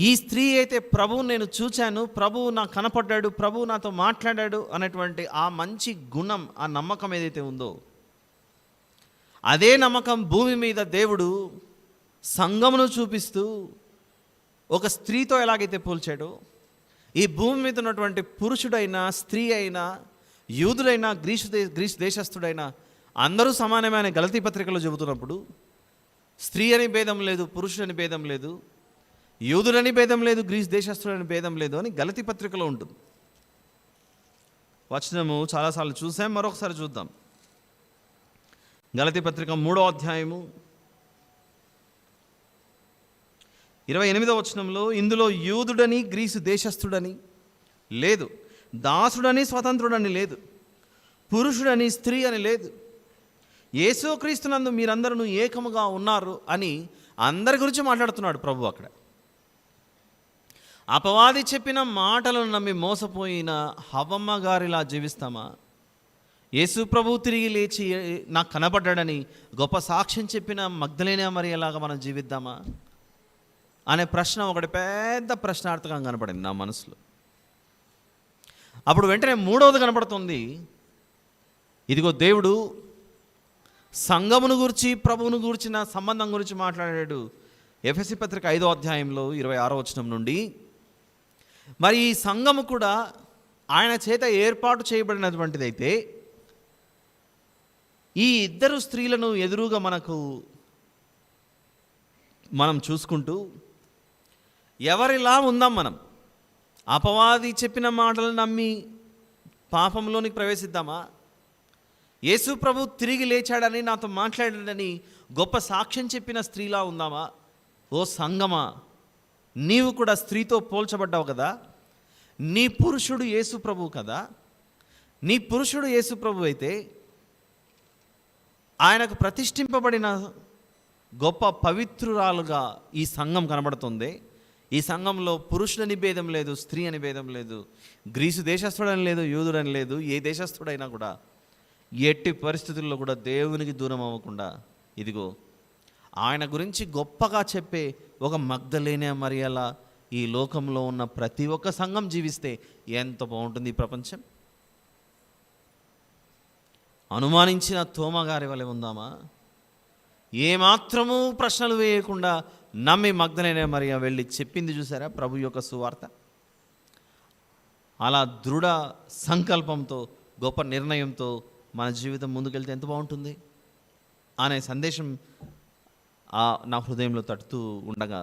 ఈ స్త్రీ అయితే ప్రభువు నేను చూచాను, ప్రభువు నాకు కనపడ్డాడు, ప్రభువు నాతో మాట్లాడాడు అనేటువంటి ఆ మంచి గుణం, ఆ నమ్మకం ఏదైతే ఉందో, అదే నమ్మకం భూమి మీద దేవుడు సంఘమును చూపిస్తూ ఒక స్త్రీతో ఎలాగైతే పోల్చాడో, ఈ భూమి మీద ఉన్నటువంటి పురుషుడైనా స్త్రీ అయినా యూదుడైనా గ్రీసు దేశస్థుడైనా అందరూ సమానమైన గలతీ పత్రికలో చెబుతున్నప్పుడు స్త్రీ అని భేదం లేదు, పురుషుడని భేదం లేదు, యూదుడని భేదం లేదు, గ్రీసు దేశస్థుడని భేదం లేదు అని గలతీ పత్రికలో ఉంటుంది. వచనము చాలాసార్లు చూసాం, మరొకసారి చూద్దాం. గలతీ పత్రిక 3వ అధ్యాయము 28వ వచనంలో, ఇందులో యూదుడని గ్రీసు దేశస్థుడని లేదు, దాసుడని స్వతంత్రుడని లేదు, పురుషుడని స్త్రీ అని లేదు, యేసుక్రీస్తునందు మీరందరూ ఏకముగా ఉన్నారు అని అందరి గురించి మాట్లాడుతున్నాడు ప్రభు. అక్కడ అపవాది చెప్పిన మాటలను నమ్మి మోసపోయిన హవ్వమ్మ గారిలా జీవిస్తామా? యేసు ప్రభు తిరిగి లేచి నాకు కనబడ్డాడని గొప్ప సాక్ష్యం చెప్పిన మగ్దలేనే మరియలాగా మనం జీవిద్దామా అనే ప్రశ్న ఒకటి పెద్ద ప్రశ్నార్థకంగా కనపడింది నా మనసులో. అప్పుడు వెంటనే 3వది కనపడుతుంది. ఇదిగో దేవుడు సంఘమును గురించి, ప్రభువును గురించిన సంబంధం గురించి మాట్లాడాడు. ఎఫెసీ పత్రిక 5వ అధ్యాయంలో 26వ వచనం నుండి, మరి ఈ సంఘము కూడా ఆయన చేత ఏర్పాటు చేయబడినటువంటిదైతే ఈ ఇద్దరు స్త్రీలను ఎదురుగా మనం చూసుకుంటూ ఎవరిలా ఉందాం? మనం అపవాది చెప్పిన మాటలు నమ్మి పాపంలోనికి ప్రవేశిద్దామా? యేసు ప్రభు తిరిగి లేచాడని నాతో మాట్లాడాడని గొప్ప సాక్ష్యం చెప్పిన స్త్రీలా ఉందామా? ఓ సంగమా, నీవు కూడా స్త్రీతో పోల్చబడ్డావు కదా. నీ పురుషుడు యేసు ప్రభు కదా. నీ పురుషుడు యేసు ప్రభు అయితే ఆయనకు ప్రతిష్ఠింపబడిన గొప్ప పవిత్రురాలుగా ఈ సంఘం కనబడుతుంది. ఈ సంఘంలో పురుషుడని భేదం లేదు, స్త్రీ అని భేదం లేదు, గ్రీసు దేశస్థుడని లేదు, యూదుడని లేదు. ఏ దేశస్థుడైనా కూడా ఎట్టి పరిస్థితుల్లో కూడా దేవునికి దూరం అవ్వకుండా ఇదిగో ఆయన గురించి గొప్పగా చెప్పే ఒక మగ్దలేనే మరియలా ఈ లోకంలో ఉన్న ప్రతి ఒక్క సంఘం జీవిస్తే ఎంత బాగుంటుంది ఈ ప్రపంచం. అనుమానించిన తోమగారి వలె ఉందామా? ఏమాత్రము ప్రశ్నలు వేయకుండా నమ్మి మగ్దలేనే మరియ వెళ్ళి చెప్పింది చూసారా ప్రభు యొక్క సువార్త. అలా దృఢ సంకల్పంతో, గొప్ప నిర్ణయంతో మన జీవితం ముందుకెళ్తే ఎంత బాగుంటుంది అనే సందేశం నా హృదయంలో తట్టుతూ ఉండగా,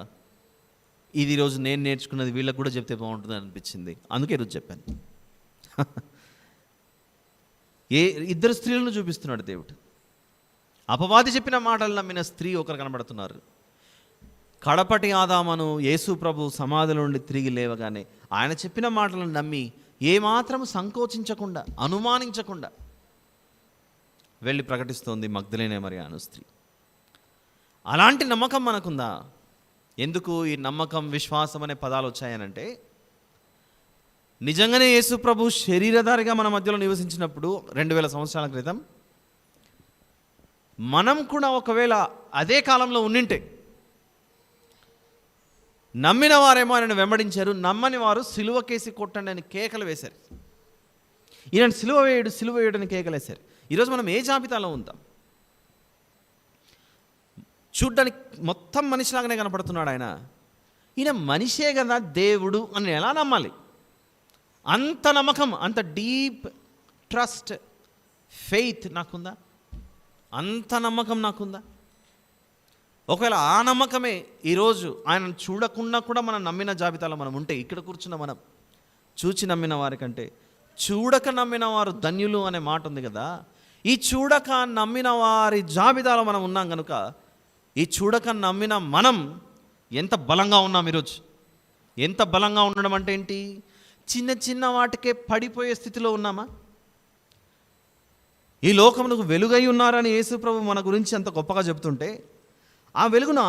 ఇది ఈరోజు నేను నేర్చుకున్నది వీళ్ళకు కూడా చెప్తే బాగుంటుంది అనిపించింది. అందుకే ఈరోజు చెప్పాను. ఇద్దరు స్త్రీలను చూపిస్తున్నాడు దేవుడు. అపవాది చెప్పిన మాటలు నమ్మిన స్త్రీ ఒకరు కనబడుతున్నారు. కడపటి ఆదామును యేసు ప్రభు సమాధుల నుండి తిరిగి లేవగానే ఆయన చెప్పిన మాటలను నమ్మి ఏమాత్రం సంకోచించకుండా, అనుమానించకుండా వెళ్ళి ప్రకటిస్తోంది మగ్దలేనే మరియ అను స్త్రీ. అలాంటి నమ్మకం మనకుందా? ఎందుకు ఈ నమ్మకం, విశ్వాసం అనే పదాలు వచ్చాయనంటే, నిజంగానే యేసు ప్రభు శరీరధారిగా మన మధ్యలో నివసించినప్పుడు 2000 సంవత్సరాల క్రితం మనం కూడా ఒకవేళ అదే కాలంలో ఉండింటే, నమ్మిన వారేమో ఆయనను వెంబడించారు, నమ్మని వారు సిలువ కేసి కొట్టండి అని కేకలు వేశారు. ఈయన సిలువ వేయుడు అని కేకలు వేశారు. ఈరోజు మనం ఏ జాబితాలో ఉందాం? చూడ్డానికి మొత్తం మనిషిలాగానే కనపడుతున్నాడు ఆయన. ఈయన మనిషే కదా దేవుడు అని ఎలా నమ్మాలి? అంత నమ్మకం, అంత డీప్ ట్రస్ట్, ఫెయిత్ నాకుందా? అంత నమ్మకం నాకుందా? ఒకవేళ ఆ నమ్మకమే ఈరోజు ఆయన చూడకుండా కూడా మనం నమ్మిన జాబితాలో మనం ఉంటే, ఇక్కడ కూర్చున్న మనం చూచి నమ్మిన వారి కంటే చూడక నమ్మిన వారు ధన్యులు అనే మాట ఉంది కదా. ఈ చూడక నమ్మిన వారి జాబితాలో మనం ఉన్నాం కనుక, ఈ చూడక నమ్మిన మనం ఎంత బలంగా ఉన్నాం ఈరోజు. ఎంత బలంగా ఉండడం అంటే ఏంటి? చిన్న చిన్న వాటికే పడిపోయే స్థితిలో ఉన్నామా? ఈ లోకమునకు వెలుగై ఉన్నారని యేసు ప్రభు మన గురించి అంత గొప్పగా చెబుతుంటే, ఆ వెలుగును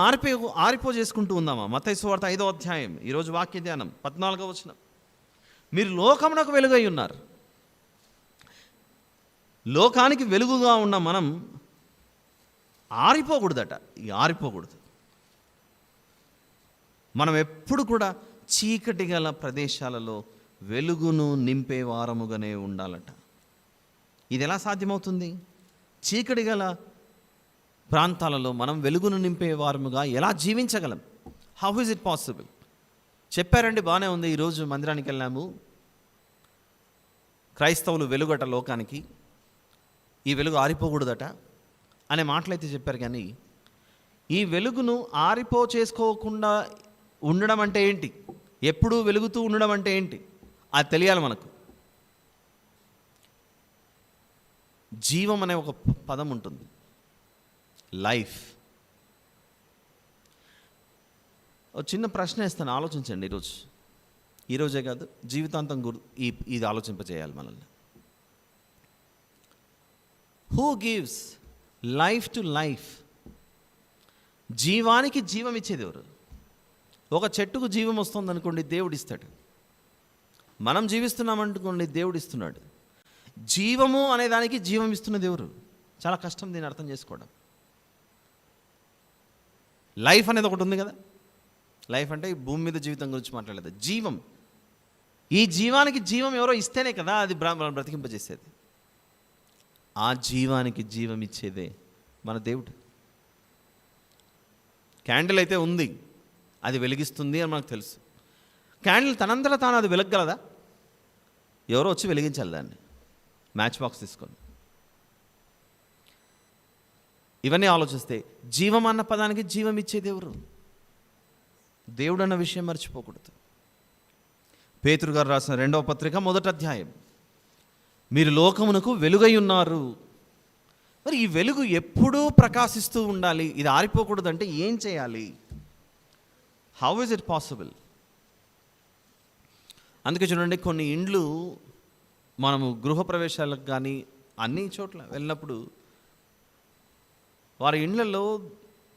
ఆరిపో చేసుకుంటూ ఉందామా? మత్తయి సువార్త 5వ అధ్యాయం, ఈరోజు వాక్య ధ్యానం 14వ వచనం. మీరు లోకమునకు వెలుగై ఉన్నారు. లోకానికి వెలుగుగా ఉన్న మనం ఆరిపోకూడదట. ఆరిపోకూడదు. మనం ఎప్పుడు కూడా చీకటి గల ప్రదేశాలలో వెలుగును నింపే వారముగానే ఉండాలట. ఇది ఎలా సాధ్యమవుతుంది? చీకటి గల ప్రాంతాలలో మనం వెలుగును నింపే వారముగా ఎలా జీవించగలం? How is it possible? చెప్పారండి, బాగానే ఉంది. ఈరోజు మందిరానికి వెళ్ళాము, క్రైస్తవులు వెలుగట లోకానికి, ఈ వెలుగు ఆరిపోకూడదట అనే మాటలైతే చెప్పారు. కానీ ఈ వెలుగును చేసుకోకుండా ఉండడం అంటే ఏంటి? ఎప్పుడూ వెలుగుతూ ఉండడం అంటే ఏంటి? అది తెలియాలి మనకు. జీవం అనే ఒక పదం ఉంటుంది, లైఫ్. చిన్న ప్రశ్న ఇస్తాను, ఆలోచించండి. ఈరోజే కాదు, జీవితాంతం ఇది ఆలోచింపజేయాలి మనల్ని. Who gives life to life? జీవానికి జీవం ఇచ్చేది ఎవరు? ఒక చెట్టుకు జీవం వస్తుంది అనుకోండి, దేవుడు ఇస్తాడు. మనం జీవిస్తున్నామనుకోండి, దేవుడు ఇస్తున్నాడు. జీవము అనే దానికి జీవం ఇస్తున్నది ఎవరు? చాలా కష్టం దీన్ని అర్థం చేసుకోవడం. లైఫ్ అనేది ఒకటి ఉంది కదా. లైఫ్ అంటే ఈ భూమి మీద జీవితం గురించి మాట్లాడలేదు. జీవం, ఈ జీవానికి జీవం ఎవరో ఇస్తేనే కదా అది బ్రతికింపజేసేది. ఆ జీవానికి జీవం ఇచ్చేదే మన దేవుడు. క్యాండిల్ అయితే ఉంది, అది వెలిగిస్తుంది అని మనకు తెలుసు. క్యాండిల్ తనంతటా తాను అది వెలగగలదా? ఎవరో వచ్చి వెలిగించాలి దాన్ని, మ్యాచ్ బాక్స్ తీసుకొని. ఇవన్నీ ఆలోచిస్తే జీవం అన్న పదానికి జీవం ఇచ్చేది ఎవరు? దేవుడు అన్న విషయం మర్చిపోకూడదు. పేతురు గారు రాసిన 2వ పత్రిక 1వ అధ్యాయం, మీరు లోకమునకు వెలుగై ఉన్నారు. మరి ఈ వెలుగు ఎప్పుడూ ప్రకాశిస్తూ ఉండాలి, ఇది ఆరిపోకూడదంటే ఏం చేయాలి? How is it possible? అందుకే చూడండి, కొన్ని ఇండ్లు మనము గృహప్రవేశాలకు కానీ అన్ని చోట్ల వెళ్ళినప్పుడు వారి ఇండ్లలో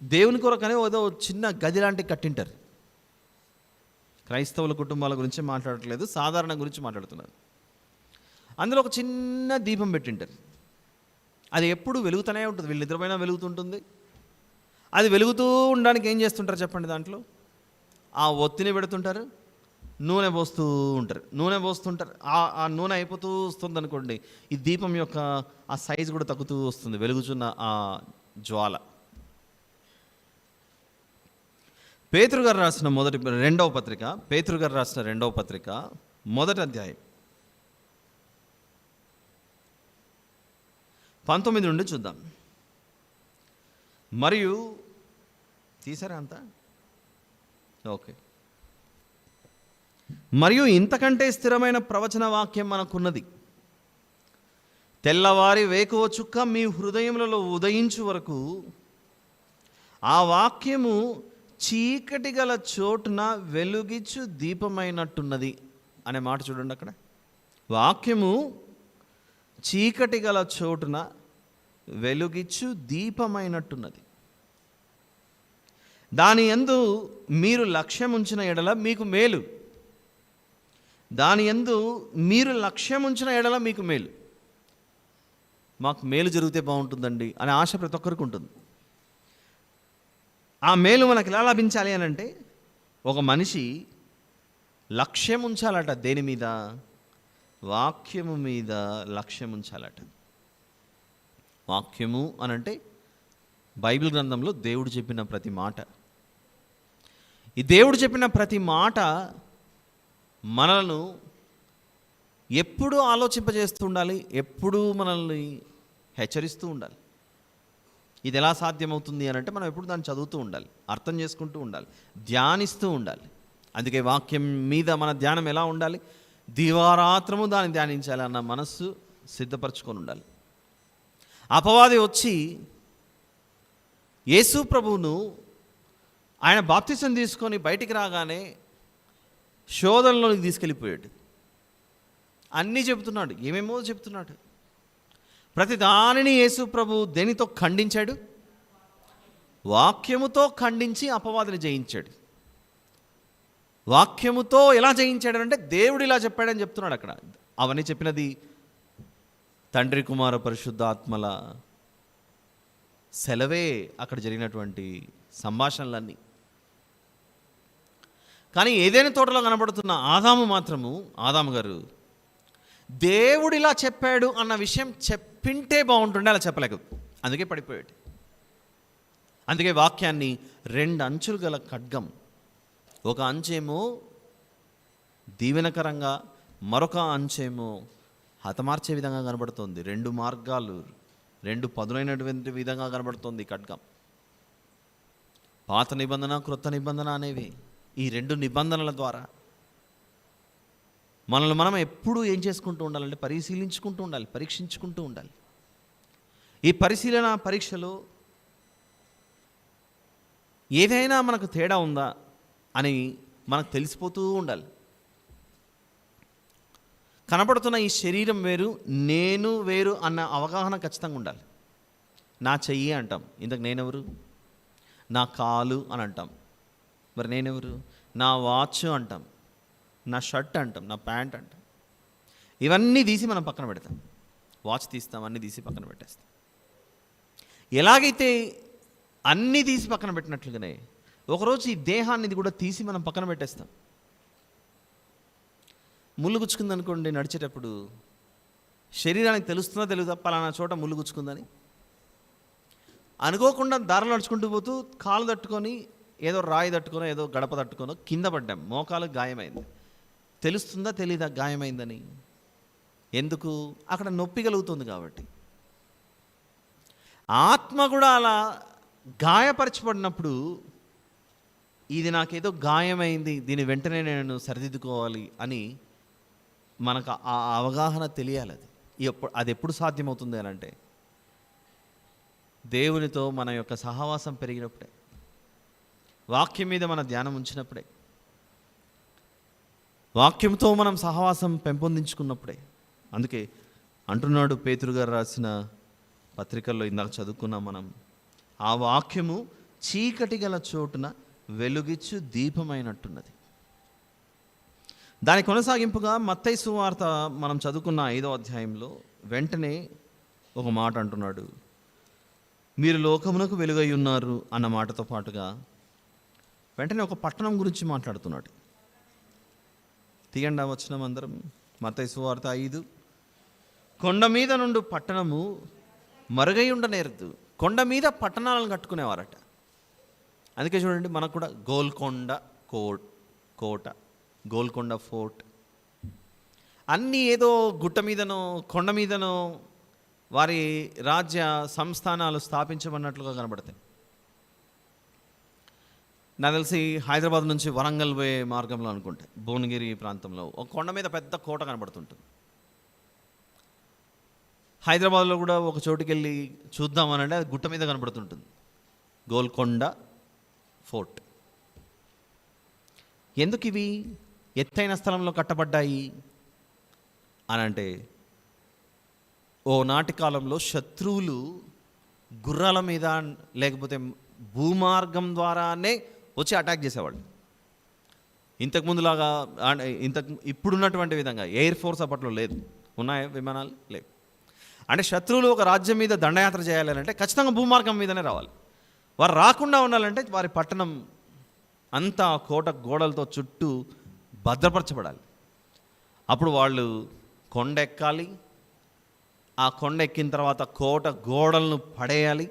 దేవుని కొరకనే ఏదో చిన్న గది లాంటివి కట్టింటారు. క్రైస్తవుల కుటుంబాల గురించి మాట్లాడట్లేదు, సాధారణ గురించి మాట్లాడుతున్నారు. అందులో ఒక చిన్న దీపం పెట్టింటారు. అది ఎప్పుడు వెలుగుతూనే ఉంటుంది, వీళ్ళు నిద్రపోయినా వెలుగుతుంటుంది. అది వెలుగుతూ ఉండడానికి ఏం చేస్తుంటారు చెప్పండి? దాంట్లో ఆ ఒత్తిని పెడుతుంటారు, నూనె పోస్తుంటారు. ఆ నూనె అయిపోతూ వస్తుంది అనుకోండి, ఈ దీపం యొక్క ఆ సైజు కూడా తగ్గుతూ వస్తుంది, వెలుగుచున్న ఆ జ్వాల. పేతురు గారు రాసిన 2వ పత్రిక, పేతురు గారు రాసిన 2వ పత్రిక 1వ అధ్యాయం 19 నుండి చూద్దాం. మరియు తీసారా అంతా? ఓకే. మరియు ఇంతకంటే స్థిరమైన ప్రవచన వాక్యం మనకున్నది. తెల్లవారి వేకువ చుక్క మీ హృదయములలో ఉదయించు వరకు ఆ వాక్యము చీకటి గల చోటున వెలుగిచ్చు దీపమైనట్టున్నది అనే మాట చూడండి అక్కడ. వాక్యము చీకటి గల చోటున వెలుగిచ్చు దీపమైనట్టున్నది. దాని యందు మీరు లక్ష్యం ఉంచిన ఎడల మీకు మేలు. మీకు మేలు. మాకు మేలు జరిగితే బాగుంటుందండి అనే ఆశ ప్రతి ఒక్కరికి ఉంటుంది. ఆ మేలు మనకు ఎలా లభించాలి అని అంటే, ఒక మనిషి లక్ష్యం ఉంచాలట. దేని మీద? వాక్యము మీద లక్ష్యం ఉంచాలట. వాక్యము అనంటే బైబిల్ గ్రంథంలో దేవుడు చెప్పిన ప్రతి మాట. ఈ దేవుడు చెప్పిన ప్రతి మాట మనలను ఎప్పుడూ ఆలోచింపజేస్తూ ఉండాలి, ఎప్పుడూ మనల్ని హెచ్చరిస్తూ ఉండాలి. ఇది ఎలా సాధ్యమవుతుంది అని అంటే, మనం ఎప్పుడు దాన్ని చదువుతూ ఉండాలి, అర్థం చేసుకుంటూ ఉండాలి, ధ్యానిస్తూ ఉండాలి. అందుకే వాక్యం మీద మన ధ్యానం ఎలా ఉండాలి? దివారాత్రము దాన్ని ధ్యానించాలి అన్న మనస్సు సిద్ధపరచుకొని ఉండాలి. అపవాది వచ్చి యేసు ప్రభువును ఆయన బాప్తిసం తీసుకొని బయటికి రాగానే శోధనలోకి తీసుకెళ్ళిపోయాడు. అన్నీ చెబుతున్నాడు, ఏమేమో చెప్తున్నాడు. ప్రతి దానిని యేసు ప్రభు దేనితో ఖండించాడు? వాక్యముతో ఖండించి అపవాదిని జయించాడు. వాక్యముతో ఎలా జయించాడు అంటే, దేవుడు ఇలా చెప్పాడని చెప్తున్నాడు అక్కడ. అవన్నీ చెప్పినది తండ్రి, కుమార, పరిశుద్ధాత్మల సెలవే అక్కడ జరిగినటువంటి సంభాషణలన్నీ. కానీ ఏదైనా తోటలో కనబడుతున్న ఆదాము గారు దేవుడు ఇలా చెప్పాడు అన్న విషయం చెప్పింటే బాగుంటుండే, అలా చెప్పలేక అందుకే పడిపోయాడు. అందుకే వాక్యాన్ని 2 అంచులు గల ఖడ్గం, ఒక అంచేమో దీవెనకరంగా, మరొక అంచేమో హతమార్చే విధంగా కనబడుతుంది. 2 మార్గాలు, 2 పదునైనటువంటి విధంగా కనబడుతుంది ఖడ్గం. పాత నిబంధన, క్రొత్త నిబంధన అనేవి ఈ 2 నిబంధనల ద్వారా మనల్ని మనం ఎప్పుడూ ఏం చేసుకుంటూ ఉండాలంటే పరిశీలించుకుంటూ ఉండాలి, పరీక్షించుకుంటూ ఉండాలి. ఈ పరిశీలన పరీక్షలో ఏదైనా మనకు తేడా ఉందా అని మనకు తెలిసిపోతూ ఉండాలి. కనపడుతున్న ఈ శరీరం వేరు, నేను వేరు అన్న అవగాహన ఖచ్చితంగా ఉండాలి. నా చెయ్యి అంటాం, ఇంతకు నేనెవరు? నా కాలు అని అంటాం, మరి నేనెవరు? నా వాచ్ అంటాం, నా షర్ట్ అంటాం, నా ప్యాంట్ అంటాం. ఇవన్నీ తీసి మనం పక్కన పెడతాం. వాచ్ తీస్తాం, అన్నీ తీసి పక్కన పెట్టేస్తాం. ఎలాగైతే అన్నీ తీసి పక్కన పెట్టినట్లుగానే ఒకరోజు ఈ దేహాన్ని కూడా తీసి మనం పక్కన పెట్టేస్తాం. ముళ్ళు గుచ్చుకుంది అనుకోండి, నడిచేటప్పుడు శరీరానికి తెలుస్తుందో తెలియదా పలానా చోట ముళ్ళు గుచ్చుకుందని? అనుకోకుండా దారిలో నడుచుకుంటూ పోతూ కాలు తట్టుకొని, ఏదో రాయి తట్టుకొని, ఏదో గడప తట్టుకొని కింద పడ్డాం, మోకాలు గాయమైంది. తెలుస్తుందా తెలీదా గాయమైందని? ఎందుకు? అక్కడ నొప్పి కలుగుతుంది కాబట్టి. ఆత్మ కూడా అలా గాయపరచబడినప్పుడు ఇది నాకేదో గాయమైంది, దీని వెంటనే నేను సరిదిద్దుకోవాలి అని మనకు ఆ అవగాహన తెలియాలి. అది ఎప్పుడు సాధ్యమవుతుంది అని అంటే దేవునితో మన యొక్క సహవాసం పెరిగినప్పుడే, వాక్యం మీద మన ధ్యానం ఉంచినప్పుడే, వాక్యంతో మనం సహవాసం పెంపొందించుకున్నప్పుడే. అందుకే అంటున్నాడు పేతురు గారు రాసిన పత్రికల్లో, ఇందాక చదువుకున్నాం మనం, ఆ వాక్యము చీకటి గల చోటున వెలుగిచ్చు దీపమైనట్టున్నది. దాని కొనసాగింపుగా మత్తయి సువార్త మనం చదువుకున్న 5వ అధ్యాయంలో వెంటనే ఒక మాట అంటున్నాడు, మీరు లోకమునకు వెలుగై ఉన్నారు అన్న మాటతో పాటుగా వెంటనే ఒక పట్టణం గురించి మాట్లాడుతున్నాడు. తీయండి వచనం అందరం. మత్తయి సువార్త 5, కొండ మీద నుండి పట్టణము మరుగై ఉండనేరదు. కొండ మీద పట్టణాలను కట్టుకునేవారట. అందుకే చూడండి, మనకు కూడా గోల్కొండ కోట, గోల్కొండ ఫోర్ట్ అన్నీ ఏదో గుట్ట మీదనో కొండ మీదనో వారి రాజ్య సంస్థానాలు స్థాపించబడినట్లుగా కనబడతాయి. నాకు తెలిసి హైదరాబాద్ నుంచి వరంగల్ పోయే మార్గంలో అనుకుంటే భువనగిరి ప్రాంతంలో ఒక కొండ మీద పెద్ద కోట కనబడుతుంటుంది. హైదరాబాద్లో కూడా ఒక చోటుకి వెళ్ళి చూద్దామనంటే అది గుట్ట మీద కనబడుతుంటుంది, గోల్కొండ ఫోర్ట్. ఎందుకు ఇవి ఎత్తైన స్థలంలో కట్టబడ్డాయి అని అంటే, ఓ నాటి కాలంలో శత్రువులు గుర్రాల మీద లేకపోతే భూమార్గం ద్వారానే వచ్చి అటాక్ చేసేవాళ్ళు. ఇంతకుముందులాగా ఇప్పుడున్నటువంటి విధంగా ఎయిర్ ఫోర్స్ అప్పట్లో లేదు. ఉన్నాయా విమానాలు? లేవు. అంటే శత్రువులు ఒక రాజ్యం మీద దండయాత్ర చేయాలంటే ఖచ్చితంగా భూమార్గం మీదనే రావాలి. వారు రాకుండా ఉండాలంటే వారి పట్టణం అంతా కోట గోడలతో చుట్టూ భద్రపరచబడాలి. అప్పుడు వాళ్ళు కొండ ఎక్కాలి. ఆ కొండ ఎక్కిన తర్వాత కోట గోడలను పడేయాలి.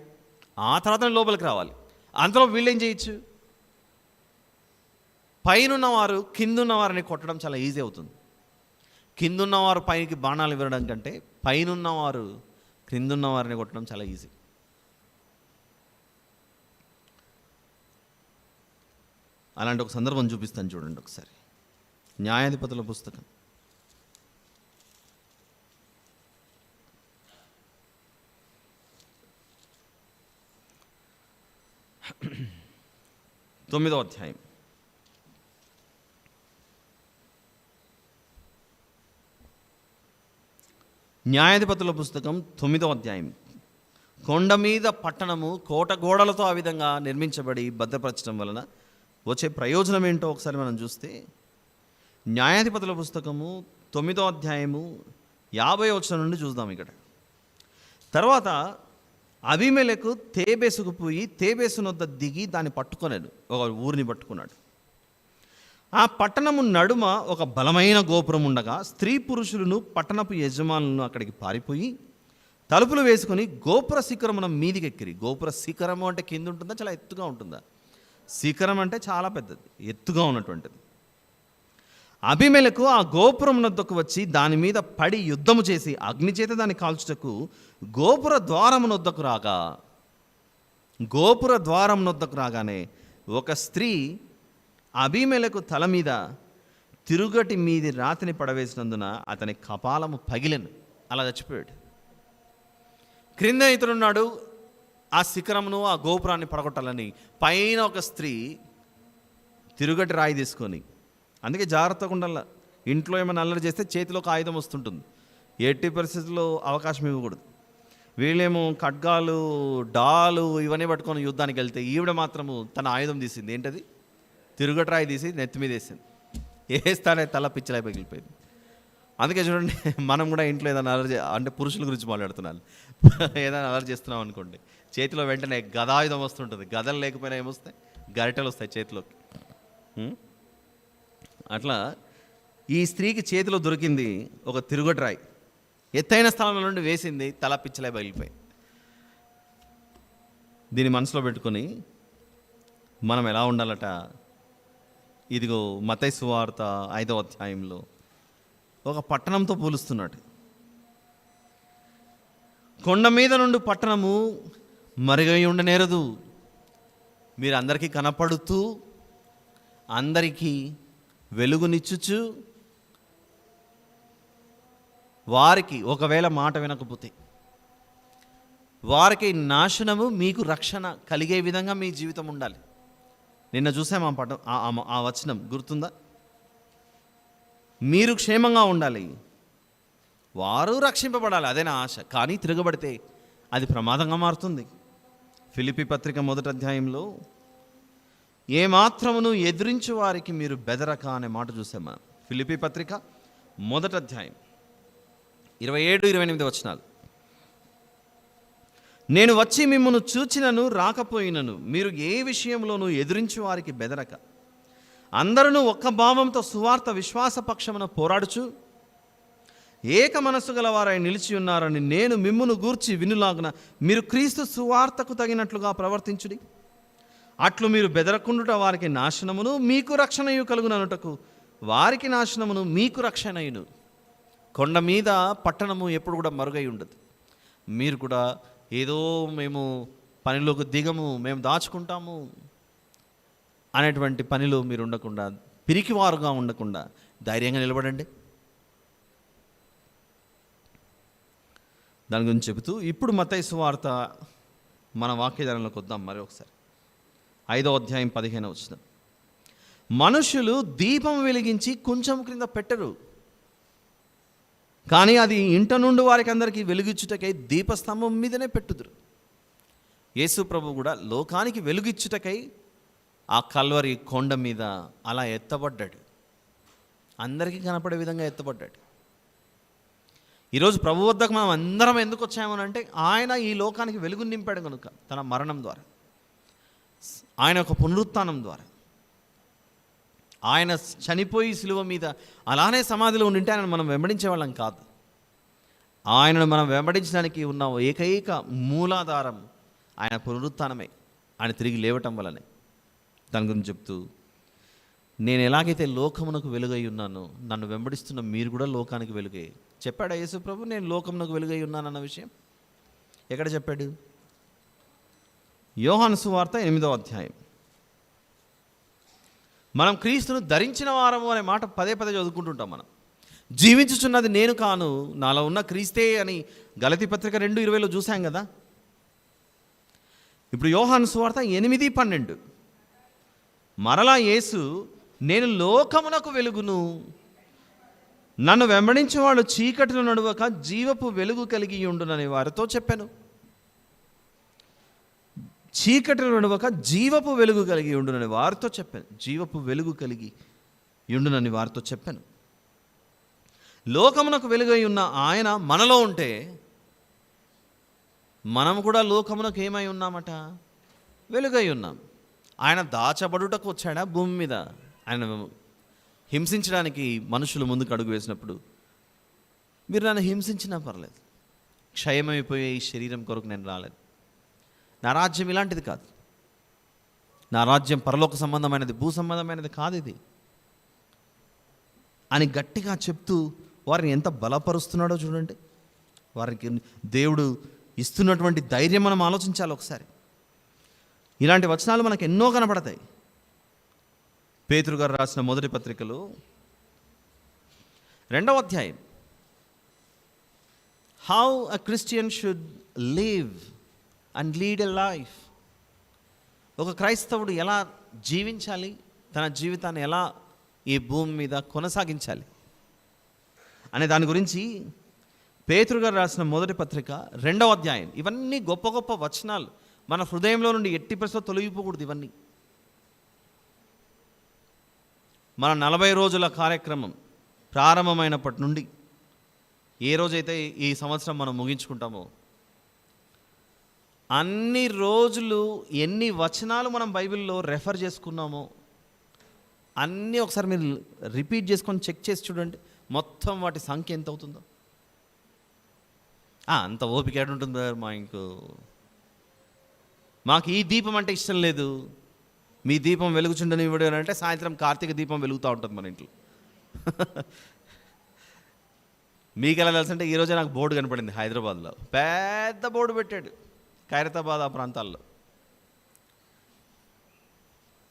ఆ తర్వాత లోపలికి రావాలి. అంతలో వీళ్ళు ఏం చేయొచ్చు? పైనున్నవారు కిందున్నవారిని కొట్టడం చాలా ఈజీ అవుతుంది. కిందున్నవారు పైకి బాణాలు ఇవ్వడం కంటే పైనున్నవారు క్రిందున్నవారిని కొట్టడం చాలా ఈజీ. అలాంటి ఒక సందర్భం చూపిస్తాను చూడండి ఒకసారి. న్యాయాధిపతుల పుస్తకం 9వ అధ్యాయం. న్యాయాధిపతుల పుస్తకం 9వ అధ్యాయం. కొండ మీద పట్టణము కోట గోడలతో ఆ విధంగా నిర్మించబడి భద్రపరచడం వలన వచ్చే ప్రయోజనం ఏంటో ఒకసారి మనం చూస్తే, న్యాయాధిపతుల పుస్తకము 9వ అధ్యాయము 50వ వచనం నుండి చూద్దాం. ఇక్కడ తర్వాత అబీమెలెకు తేబేసుకు పోయి తేబేసు వద్ద దిగి దాన్ని పట్టుకున్నాడు, ఒక ఊరిని పట్టుకున్నాడు. ఆ పట్టణము నడుమ ఒక బలమైన గోపురం ఉండగా స్త్రీ పురుషులను పట్టణపు యజమానులను అక్కడికి పారిపోయి తలుపులు వేసుకొని గోపుర శిఖరమున మీదికి ఎక్కిరి. గోపుర శిఖరము అంటే కింద ఉంటుందా, చాలా ఎత్తుగా ఉంటుందా? శిఖరం అంటే చాలా పెద్దది, ఎత్తుగా ఉన్నటువంటిది. అబీమెలెకు ఆ గోపురం వద్దకు వచ్చి దాని మీద పడి యుద్ధము చేసి అగ్ని చేత దాన్ని కాల్చుటకు గోపుర ద్వారమునొద్దకు రాగానే ఒక స్త్రీ అబీమెలెకు తల మీద తిరుగటి మీది రాతిని పడవేసినందున అతని కపాలము పగిలెను, అలా చచ్చిపోయాడు. క్రింద ఇతరున్నాడు ఆ శిఖరమును ఆ గోపురాన్ని పడగొట్టాలని, పైన ఒక స్త్రీ తిరుగటి రాయి తీసుకొని. అందుకే జాగ్రత్తగా ఉండాల. ఇంట్లో ఏమైనా అల్లరి చేస్తే చేతిలో ఒక ఆయుధం వస్తుంటుంది, ఎట్టి పరిస్థితుల్లో అవకాశం ఇవ్వకూడదు. వీళ్ళేమో ఖడ్గాలు డాలు ఇవన్నీ పట్టుకొని యుద్ధానికి వెళ్తే ఈవిడ మాత్రము తన ఆయుధం తీసింది. ఏంటది? తిరుగటి రాయి తీసి నెత్తి మీద వేసింది. వేస్తానే తల పిచ్చిలై పగిలిపోయింది. అందుకే చూడండి, మనం కూడా ఇంట్లో ఏదైనా అలర్జీ, అంటే పురుషుల గురించి మాట్లాడుతున్నాను, ఏదైనా అలర్జీ చేస్తున్నాం అనుకోండి, చేతిలో వెంటనే గదాయుధం వస్తుంటుంది. గదలు లేకపోయినా ఏమొస్తాయి? గరిటెలు వస్తాయి చేతిలోకి. అట్లా ఈ స్త్రీకి చేతిలో దొరికింది ఒక తిరుగటి రాయి, ఎత్తైన స్థలంలో నుండి వేసింది, తల పిచ్చలే పగిలిపోయి. దీన్ని మనసులో పెట్టుకొని మనం ఎలా ఉండాలట? ఇదిగో మత్తయి సువార్త 5వ అధ్యాయంలో ఒక పట్టణంతో పోలుస్తున్నాడు. కొండ మీద నుండి పట్టణము మరుగై ఉండనేరదు, మీరు అందరికీ కనపడుతూ అందరికీ వెలుగునిచ్చుచు వారికి ఒకవేళ మాట వినకపోతే వారికి నాశనము, మీకు రక్షణ కలిగే విధంగా మీ జీవితం ఉండాలి. నిన్న చూసాం ఆ వచనం గుర్తుందా? మీరు క్షేమంగా ఉండాలి, వారు రక్షింపబడాలి, అదే నా ఆశ. కానీ తిరగబడితే అది ప్రమాదంగా మారుతుంది. ఫిలిప్పీ పత్రిక 1వ అధ్యాయంలో ఏమాత్రమును ఎదిరించు వారికి మీరు బెదరక అనే మాట చూసాం మనం. ఫిలిప్పీ పత్రిక 1వ అధ్యాయం 27-28 వచనాలు. నేను వచ్చి మిమ్మల్ని చూచినను రాకపోయినను మీరు ఏ విషయంలోనూ ఎదిరించు వారికి బెదరక అందరూ ఒక్క భావంతో సువార్త విశ్వాసపక్షమున పోరాడుచు ఏక మనస్సు గలవారై నిలిచి ఉన్నారని నేను మిమ్మును గూర్చి వినులాగున మీరు క్రీస్తు సువార్తకు తగినట్లుగా ప్రవర్తించుడి. అట్లు మీరు బెదరకుండుట వారికి నాశనమును మీకు రక్షణయు కలుగుననుటకు వారికి నాశనమును మీకు రక్షణయును. కొండ మీద పట్టణము ఎప్పుడు కూడా మరుగై ఉండదు. మీరు కూడా ఏదో మేము పనిలోకి దిగము, మేము దాచుకుంటాము అనేటువంటి పనిలో మీరు ఉండకుండా, పిరికివారుగా ఉండకుండా ధైర్యంగా నిలబడండి. దాని గురించి చెబుతూ ఇప్పుడు మత్తయి సువార్త మన వాక్యధారంలోకి వద్దాం మరి ఒకసారి. 5వ అధ్యాయం 15వ వచనం. మనుషులు దీపం వెలిగించి కొంచెం క్రింద పెట్టరు, కానీ అది ఇంట నుండి వారికి అందరికీ వెలుగిచ్చుటకై దీపస్తంభం మీదనే పెట్టుదురు. యేసు ప్రభు కూడా లోకానికి వెలుగిచ్చుటకై ఆ కల్వరి కొండ మీద అలా ఎత్తబడ్డాడు, అందరికీ కనపడే విధంగా ఎత్తబడ్డాడు. ఈరోజు ప్రభు వద్దకు మనం అందరం ఎందుకు వచ్చామనంటే ఆయన ఈ లోకానికి వెలుగు నింపాడు కనుక, తన మరణం ద్వారా, ఆయన ఒక పునరుత్థానం ద్వారా. ఆయన చనిపోయి సిలువ మీద అలానే సమాధిలో ఉండింటే ఆయన మనం వెంబడించే వాళ్ళం కాదు. ఆయనను మనం వెంబడించడానికి ఉన్న ఏకైక మూలాధారం ఆయన పునరుత్థానమే, ఆయన తిరిగి లేవటం వల్లనే. దాని గురించి చెప్తూ, నేను ఎలాగైతే లోకమునకు వెలుగై ఉన్నానో నన్ను వెంబడిస్తున్న మీరు కూడా లోకానికి వెలుగై చెప్పాడా యేసు ప్రభు? నేను లోకమునకు వెలుగై ఉన్నానన్న విషయం ఎక్కడ చెప్పాడు? యోహాను సువార్త 8వ అధ్యాయం. మనం క్రీస్తును ధరించిన వారము అనే మాట పదే పదే చదువుకుంటుంటాం. మనం జీవించుచున్నది నేను కాను, నాలో ఉన్న క్రీస్తే అని గలతీ పత్రిక 2:20లో చూసాం కదా. ఇప్పుడు యోహాను సువార్త 8:12 మరలా యేసు, నేను లోకమునకు వెలుగును, నన్ను వెంబడించేవాడు చీకటిలో నడువక జీవపు వెలుగు కలిగి ఉండునని వారితో చెప్పాను. చీకటిలో నడువక జీవపు వెలుగు కలిగి ఉండునని వారితో చెప్పాను. జీవపు వెలుగు కలిగి ఉండునని వారితో చెప్పాను. లోకమునకు వెలుగై ఉన్న ఆయన మనలో ఉంటే మనం కూడా లోకమునకు ఏమై ఉన్నామట? వెలుగై ఉన్నాం. ఆయన దాచబడుటకు వచ్చాడా భూమి మీద? ఆయన హింసించడానికి మనుషులు ముందుకు అడుగు వేసినప్పుడు, మీరు నన్ను హింసించినా పర్లేదు, క్షయమైపోయే ఈ శరీరం కొరకు నేను రాలేదు, నా రాజ్యం ఇలాంటిది కాదు, నా రాజ్యం పరలోక సంబంధమైనది, భూ సంబంధమైనది కాదు ఇది అని గట్టిగా చెప్తూ వారిని ఎంత బలపరుస్తున్నాడో చూడండి. వారికి దేవుడు ఇస్తున్నటువంటి ధైర్యం మనం ఆలోచించాలి ఒకసారి. ఇలాంటి వచనాలు మనకు ఎన్నో కనపడతాయి. పేతురు గారు రాసిన మొదటి పత్రికలో 2వ అధ్యాయం, how a Christian should live and lead a life. ఒక క్రైస్తవుడు ఎలా జీవించాలి, తన జీవితాన్ని ఎలా ఈ భూమి మీద కొనసాగించాలి అనే దాని గురించి పేతురు గారు రాసిన మొదటి పత్రిక 2వ అధ్యాయం. ఇవన్నీ గొప్ప గొప్ప వచనాలు, మన హృదయంలో నుండి ఎట్టి పరిస్థితుల్లో తొలగిపోకూడదు. ఇవన్నీ మన 40 రోజుల కార్యక్రమం ప్రారంభమైనప్పటి నుండి ఏ రోజైతే ఈ సంవత్సరం మనం ముగించుకుంటామో, అన్ని రోజులు ఎన్ని వచనాలు మనం బైబిల్లో రెఫర్ చేసుకున్నామో అన్నీ ఒకసారి మీరు రిపీట్ చేసుకొని చెక్ చేసి చూడండి, మొత్తం వాటి సంఖ్య ఎంత అవుతుందో. అంత ఓపిక ఏడుంటుందో, మాకు ఈ దీపం అంటే ఇష్టం లేదు, మీ దీపం వెలుగుచుండని ఇవ్వడు అని అంటే సాయంత్రం కార్తీక దీపం వెలుగుతూ ఉంటుంది మన ఇంట్లో. మీకు ఎలా తెలుసు అంటే ఈరోజే నాకు బోర్డు కనపడింది, హైదరాబాద్లో పెద్ద బోర్డు పెట్టాడు, ఖైరతాబాద్ ఆ ప్రాంతాల్లో.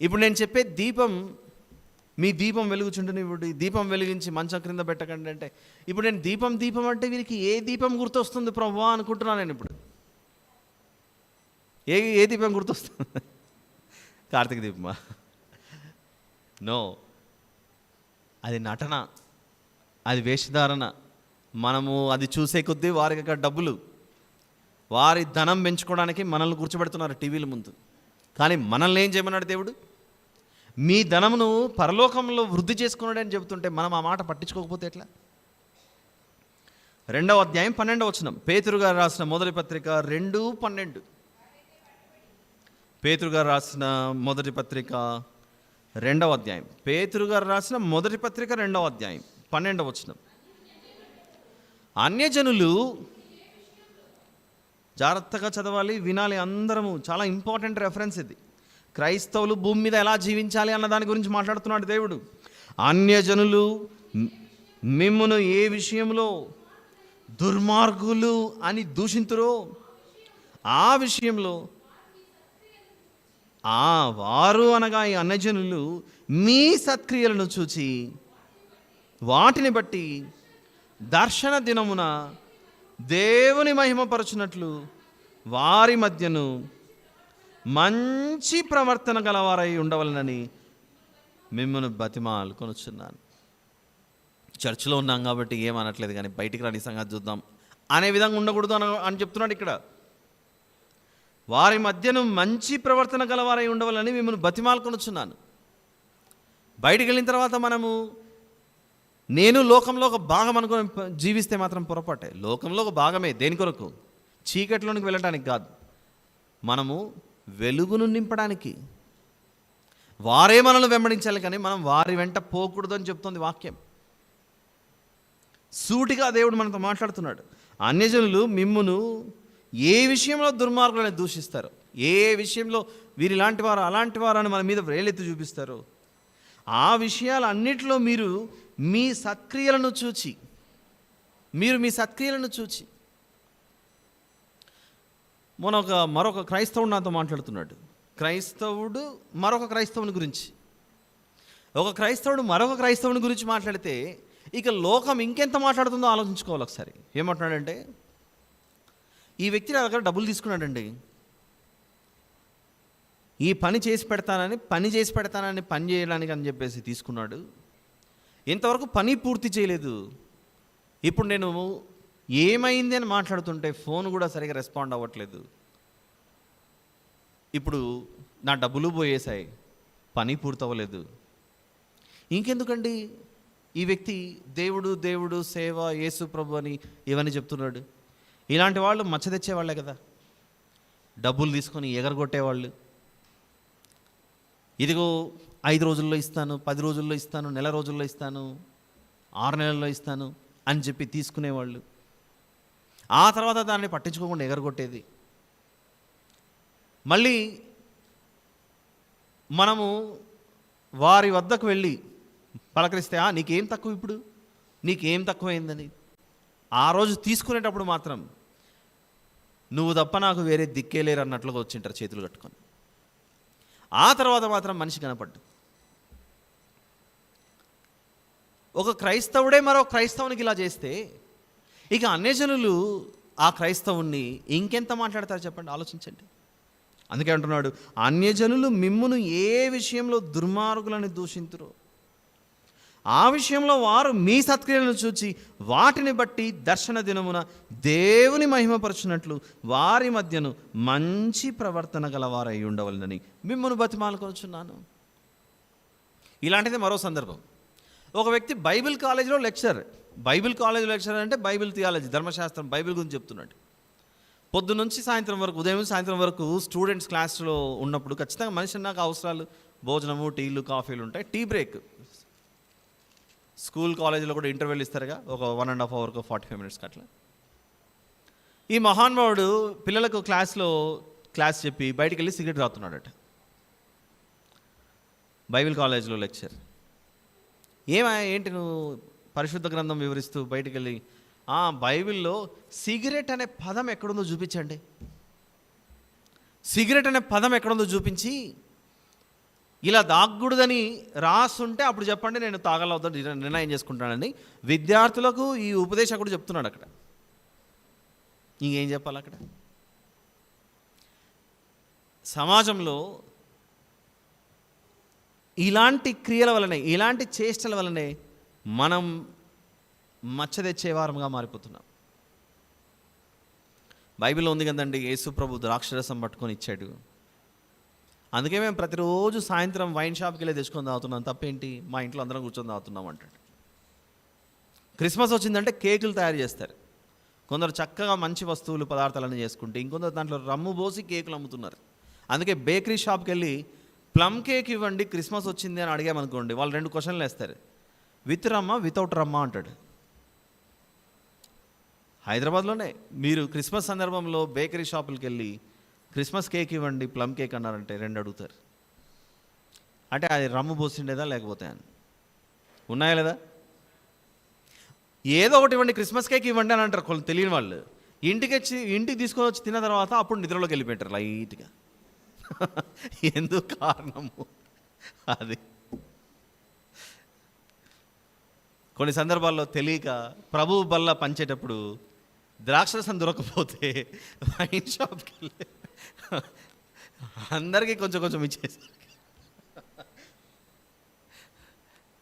ఇప్పుడు నేను చెప్పే దీపం, మీ దీపం వెలుగుచుండని ఇవ్వడు, దీపం వెలిగించి మంచం క్రింద పెట్టకండి అంటే, ఇప్పుడు నేను దీపం దీపం అంటే వీరికి ఏ దీపం గుర్తొస్తుంది ప్రభువా అనుకుంటున్నాను నేను. ఇప్పుడు ఏ దీపం గుర్తొస్తుంది? కార్తీక దీపమా? నో, అది నటన, అది వేషధారణ. మనము అది చూసే కొద్దీ వారికి అక్కడ డబ్బులు, వారి ధనం పెంచుకోవడానికి మనల్ని కూర్చోబెడుతున్నారు టీవీల ముందు. కానీ మనల్ని ఏం చేయమన్నాడు దేవుడు? మీ ధనమును పరలోకంలో వృద్ధి చేసుకున్నాడని చెబుతుంటే మనం ఆ మాట పట్టించుకోకపోతే ఎట్లా? 2వ అధ్యాయం 12వ వచనం, పేతురు గారు రాసిన మొదటి పత్రిక 2:12. పేతురు గారు రాసిన మొదటి పత్రిక 2వ అధ్యాయం, పేతురు గారు రాసిన మొదటి పత్రిక 2వ అధ్యాయం 12వ వచనం. అన్యజనులు, జాగ్రత్తగా చదవాలి, వినాలి అందరము, చాలా ఇంపార్టెంట్ రెఫరెన్స్ ఇది. క్రైస్తవులు భూమి మీద ఎలా జీవించాలి అన్న దాని గురించి మాట్లాడుతున్నాడు దేవుడు. అన్యజనులు మిమ్మును ఏ విషయంలో దుర్మార్గులు అని దూషింతురో ఆ విషయంలో వారు అనగా ఈ అన్యజనులు మీ సత్క్రియలను చూచి వాటిని బట్టి దర్శన దినమున దేవుని మహిమపరచునట్లు వారి మధ్యను మంచి ప్రవర్తన గలవారై ఉండవలనని మిమ్మల్ని బతిమాలు కొనుచున్నాను. చర్చిలో ఉన్నాం కాబట్టి ఏమనట్లేదు, కానీ బయటికి రాని సంగతి చూద్దాం అనే విధంగా ఉండకూడదు అని చెప్తున్నాడు ఇక్కడ. వారి మధ్యను మంచి ప్రవర్తన గలవారై ఉండవాలని మిమ్మల్ని బతిమాలు కొనుచున్నాను. బయటికి వెళ్ళిన తర్వాత మనము నేను లోకంలో ఒక భాగం అనుకుని జీవిస్తే మాత్రం పొరపాటే. లోకంలో ఒక భాగమే, దేని కొరకు? చీకట్లోనికి వెళ్ళటానికి కాదు, మనము వెలుగును నింపడానికి. వారే మనల్ని వెంబడించాలి, కానీ మనం వారి వెంట పోకూడదు అని చెప్తుంది వాక్యం. సూటిగా దేవుడు మనతో మాట్లాడుతున్నాడు. అన్యజనులు మిమ్మును ఏ విషయంలో దుర్మార్గులని దూషిస్తారో, ఏ విషయంలో వీరిలాంటి వారు అలాంటి వారు అని మన మీద వేలెత్తి చూపిస్తారో, ఆ విషయాలన్నిటిలో మీరు మీ సత్క్రియలను చూచి మరొక క్రైస్తవుడు నాతో మాట్లాడుతున్నాడు. క్రైస్తవుడు మరొక క్రైస్తవుని గురించి, ఒక క్రైస్తవుడు మరొక క్రైస్తవుని గురించి మాట్లాడితే ఇక లోకం ఇంకెంత మాట్లాడుతుందో ఆలోచించుకోవాలి ఒకసారి. ఏమంటున్నాడంటే, ఈ వ్యక్తి నా దగ్గర డబ్బులు తీసుకున్నాడండి, ఈ పని చేసి పెడతానని పని చేయడానికి అని చెప్పేసి తీసుకున్నాడు, ఇంతవరకు పని పూర్తి చేయలేదు. ఇప్పుడు నేను ఏమైంది అని మాట్లాడుతుంటే ఫోన్ కూడా సరిగా రెస్పాండ్ అవ్వట్లేదు. ఇప్పుడు నా డబ్బులు పోయేసాయి, పని పూర్తవ్వలేదు. ఇంకెందుకండి ఈ వ్యక్తి దేవుడు సేవ, యేసు ప్రభు అని ఇవన్నీ చెప్తున్నాడు? ఇలాంటి వాళ్ళు మచ్చ తెచ్చేవాళ్లే కదా, డబ్బులు తీసుకొని ఎగరగొట్టేవాళ్ళు. ఇదిగో 5 రోజుల్లో ఇస్తాను, 10 రోజుల్లో ఇస్తాను, నెల రోజుల్లో ఇస్తాను, 6 నెలల్లో ఇస్తాను అని చెప్పి తీసుకునేవాళ్ళు. ఆ తర్వాత దాన్ని పట్టించుకోకుండా ఎగరగొట్టేది. మళ్ళీ మనము వారి వద్దకు వెళ్ళి పలకరిస్తే, నీకేం తక్కువ, ఇప్పుడు నీకేం తక్కువైందని. ఆ రోజు తీసుకునేటప్పుడు మాత్రం నువ్వు తప్ప నాకు వేరే దిక్కే లేరు అన్నట్లుగా వచ్చింటారు చేతులు కట్టుకొని. ఆ తర్వాత మాత్రం మనిషి కనపడ్డు. ఒక క్రైస్తవుడే మరో క్రైస్తవునికి ఇలా చేస్తే ఇక అన్యజనులు ఆ క్రైస్తవుణ్ణి ఇంకెంత మాట్లాడతారు చెప్పండి, ఆలోచించండి. అందుకే అంటున్నాడు, అన్యజనులు మిమ్మును ఏ విషయంలో దుర్మార్గులని దూషింతురో ఆ విషయంలో వారు మీ సత్క్రియలను చూచి వాటిని బట్టి దర్శన దినమున దేవుని మహిమపరచునట్లు వారి మధ్యను మంచి ప్రవర్తన గలవారై ఉండవలనని మిమ్మల్ని బతిమాలుకొనుచున్నాను. ఇలాంటిది మరో సందర్భం. ఒక వ్యక్తి బైబిల్ కాలేజీలో లెక్చరర్. బైబిల్ కాలేజీలో లెక్చరర్ అంటే బైబిల్ థియాలజీ, ధర్మశాస్త్రం, బైబిల్ గురించి చెప్తున్నాడు. పొద్దు నుంచి సాయంత్రం వరకు, ఉదయం సాయంత్రం వరకు స్టూడెంట్స్ క్లాస్లో ఉన్నప్పుడు ఖచ్చితంగా మనిషి నాకు అవసరాలు, భోజనము, టీలు, కాఫీలు ఉంటాయి. టీ బ్రేక్, స్కూల్ కాలేజీలో కూడా ఇంటర్వెల్ ఇస్తారుగా, ఒక 1.5 అవర్కు 45 మినిట్స్కి అట్లా. ఈ మహానుభావుడు పిల్లలకు క్లాస్ చెప్పి బయటికి వెళ్ళి సిగరెట్ తాగుతున్నాడట. బైబిల్ కాలేజీలో లెక్చర్. ఏంటి నువ్వు పరిశుద్ధ గ్రంథం వివరిస్తూ బయటికి వెళ్ళి, బైబిల్లో సిగరెట్ అనే పదం ఎక్కడుందో చూపించండి, సిగరెట్ అనే పదం ఎక్కడుందో చూపించి ఇలా దాగకూడదని రాసుంటే అప్పుడు చెప్పండి, నేను తాగలవుతాను నిర్ణయం చేసుకుంటానని విద్యార్థులకు ఈ ఉపదేశకుడు చెప్తున్నాడు అక్కడ. ఇంకేం చెప్పాలి అక్కడ? సమాజంలో ఇలాంటి క్రియల వలనే, ఇలాంటి చేష్టల వలనే మనం మచ్చ తెచ్చేవారంగా మారిపోతున్నాం. బైబిల్లో ఉంది కదండి, యేసు ప్రభు ద్రాక్షరసం పట్టుకొని ఇచ్చాడు. అందుకే మేము ప్రతిరోజు సాయంత్రం వైన్ షాప్కి వెళ్ళి తెచ్చుకొని తాగుతున్నాం. తప్పేంటి, మా ఇంట్లో అందరం కూర్చొని తాగుతున్నాం అంటాడు. క్రిస్మస్ వచ్చిందంటే కేకులు తయారు చేస్తారు. కొందరు చక్కగా మంచి వస్తువులు, పదార్థాలన్నీ చేసుకుంటే, ఇంకొందరు దాంట్లో రమ్ము పోసి కేకులు అమ్ముతున్నారు. అందుకే బేకరీ షాప్కి వెళ్ళి ప్లమ్ కేక్ ఇవ్వండి క్రిస్మస్ వచ్చింది అని అడిగామనుకోండి, వాళ్ళు 2 క్వశ్చన్లు వేస్తారు. విత్ రమ్మా, వితౌట్ రమ్మా అంటాడు. హైదరాబాద్లోనే మీరు క్రిస్మస్ సందర్భంలో బేకరీ షాపులకి వెళ్ళి క్రిస్మస్ కేక్ ఇవ్వండి, ప్లమ్ కేక్ అన్నారంటే 2 అడుగుతారు. అంటే అది రమ్ము పోసిండేదా లేకపోతే అని ఉన్నాయా లేదా? ఏదో ఒకటి ఇవ్వండి, క్రిస్మస్ కేక్ ఇవ్వండి అని అంటారు కొన్ని తెలియని వాళ్ళు. ఇంటికి తీసుకొని వచ్చి తిన్న తర్వాత అప్పుడు నిద్రలోకి వెళ్ళిపోయింటారు లైట్గా. ఎందుకు కారణము అది. కొన్ని సందర్భాల్లో తెలియక ప్రభువు బల్ల పంచేటప్పుడు ద్రాక్షరసం దొరకకపోతే వైన్ షాప్కి వెళ్ళి అందరికీ కొంచెం కొంచెం ఇచ్చేసారు.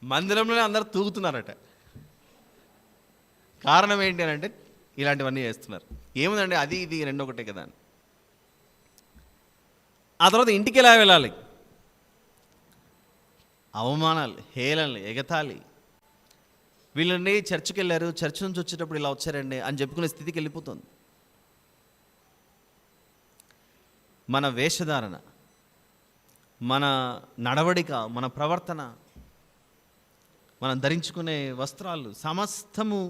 మందిరంలోనే అందరు తూగుతున్నారట. కారణం ఏంటి అని అంటే ఇలాంటివన్నీ చేస్తున్నారు. ఏముందండి, అది ఇది 2 ఒకటే కదా అని. ఆ తర్వాత ఇంటికి ఎలా వెళ్ళాలి? అవమానాలు, హేళనలు, ఎగతాళి. వీళ్ళండి చర్చికి వెళ్ళారు, చర్చ్ నుంచి వచ్చేటప్పుడు ఇలా వచ్చారండి అని చెప్పుకునే స్థితికి వెళ్ళిపోతుంది. మన వేషధారణ, మన నడవడిక, మన ప్రవర్తన, మనం ధరించుకునే వస్త్రాలు సమస్తము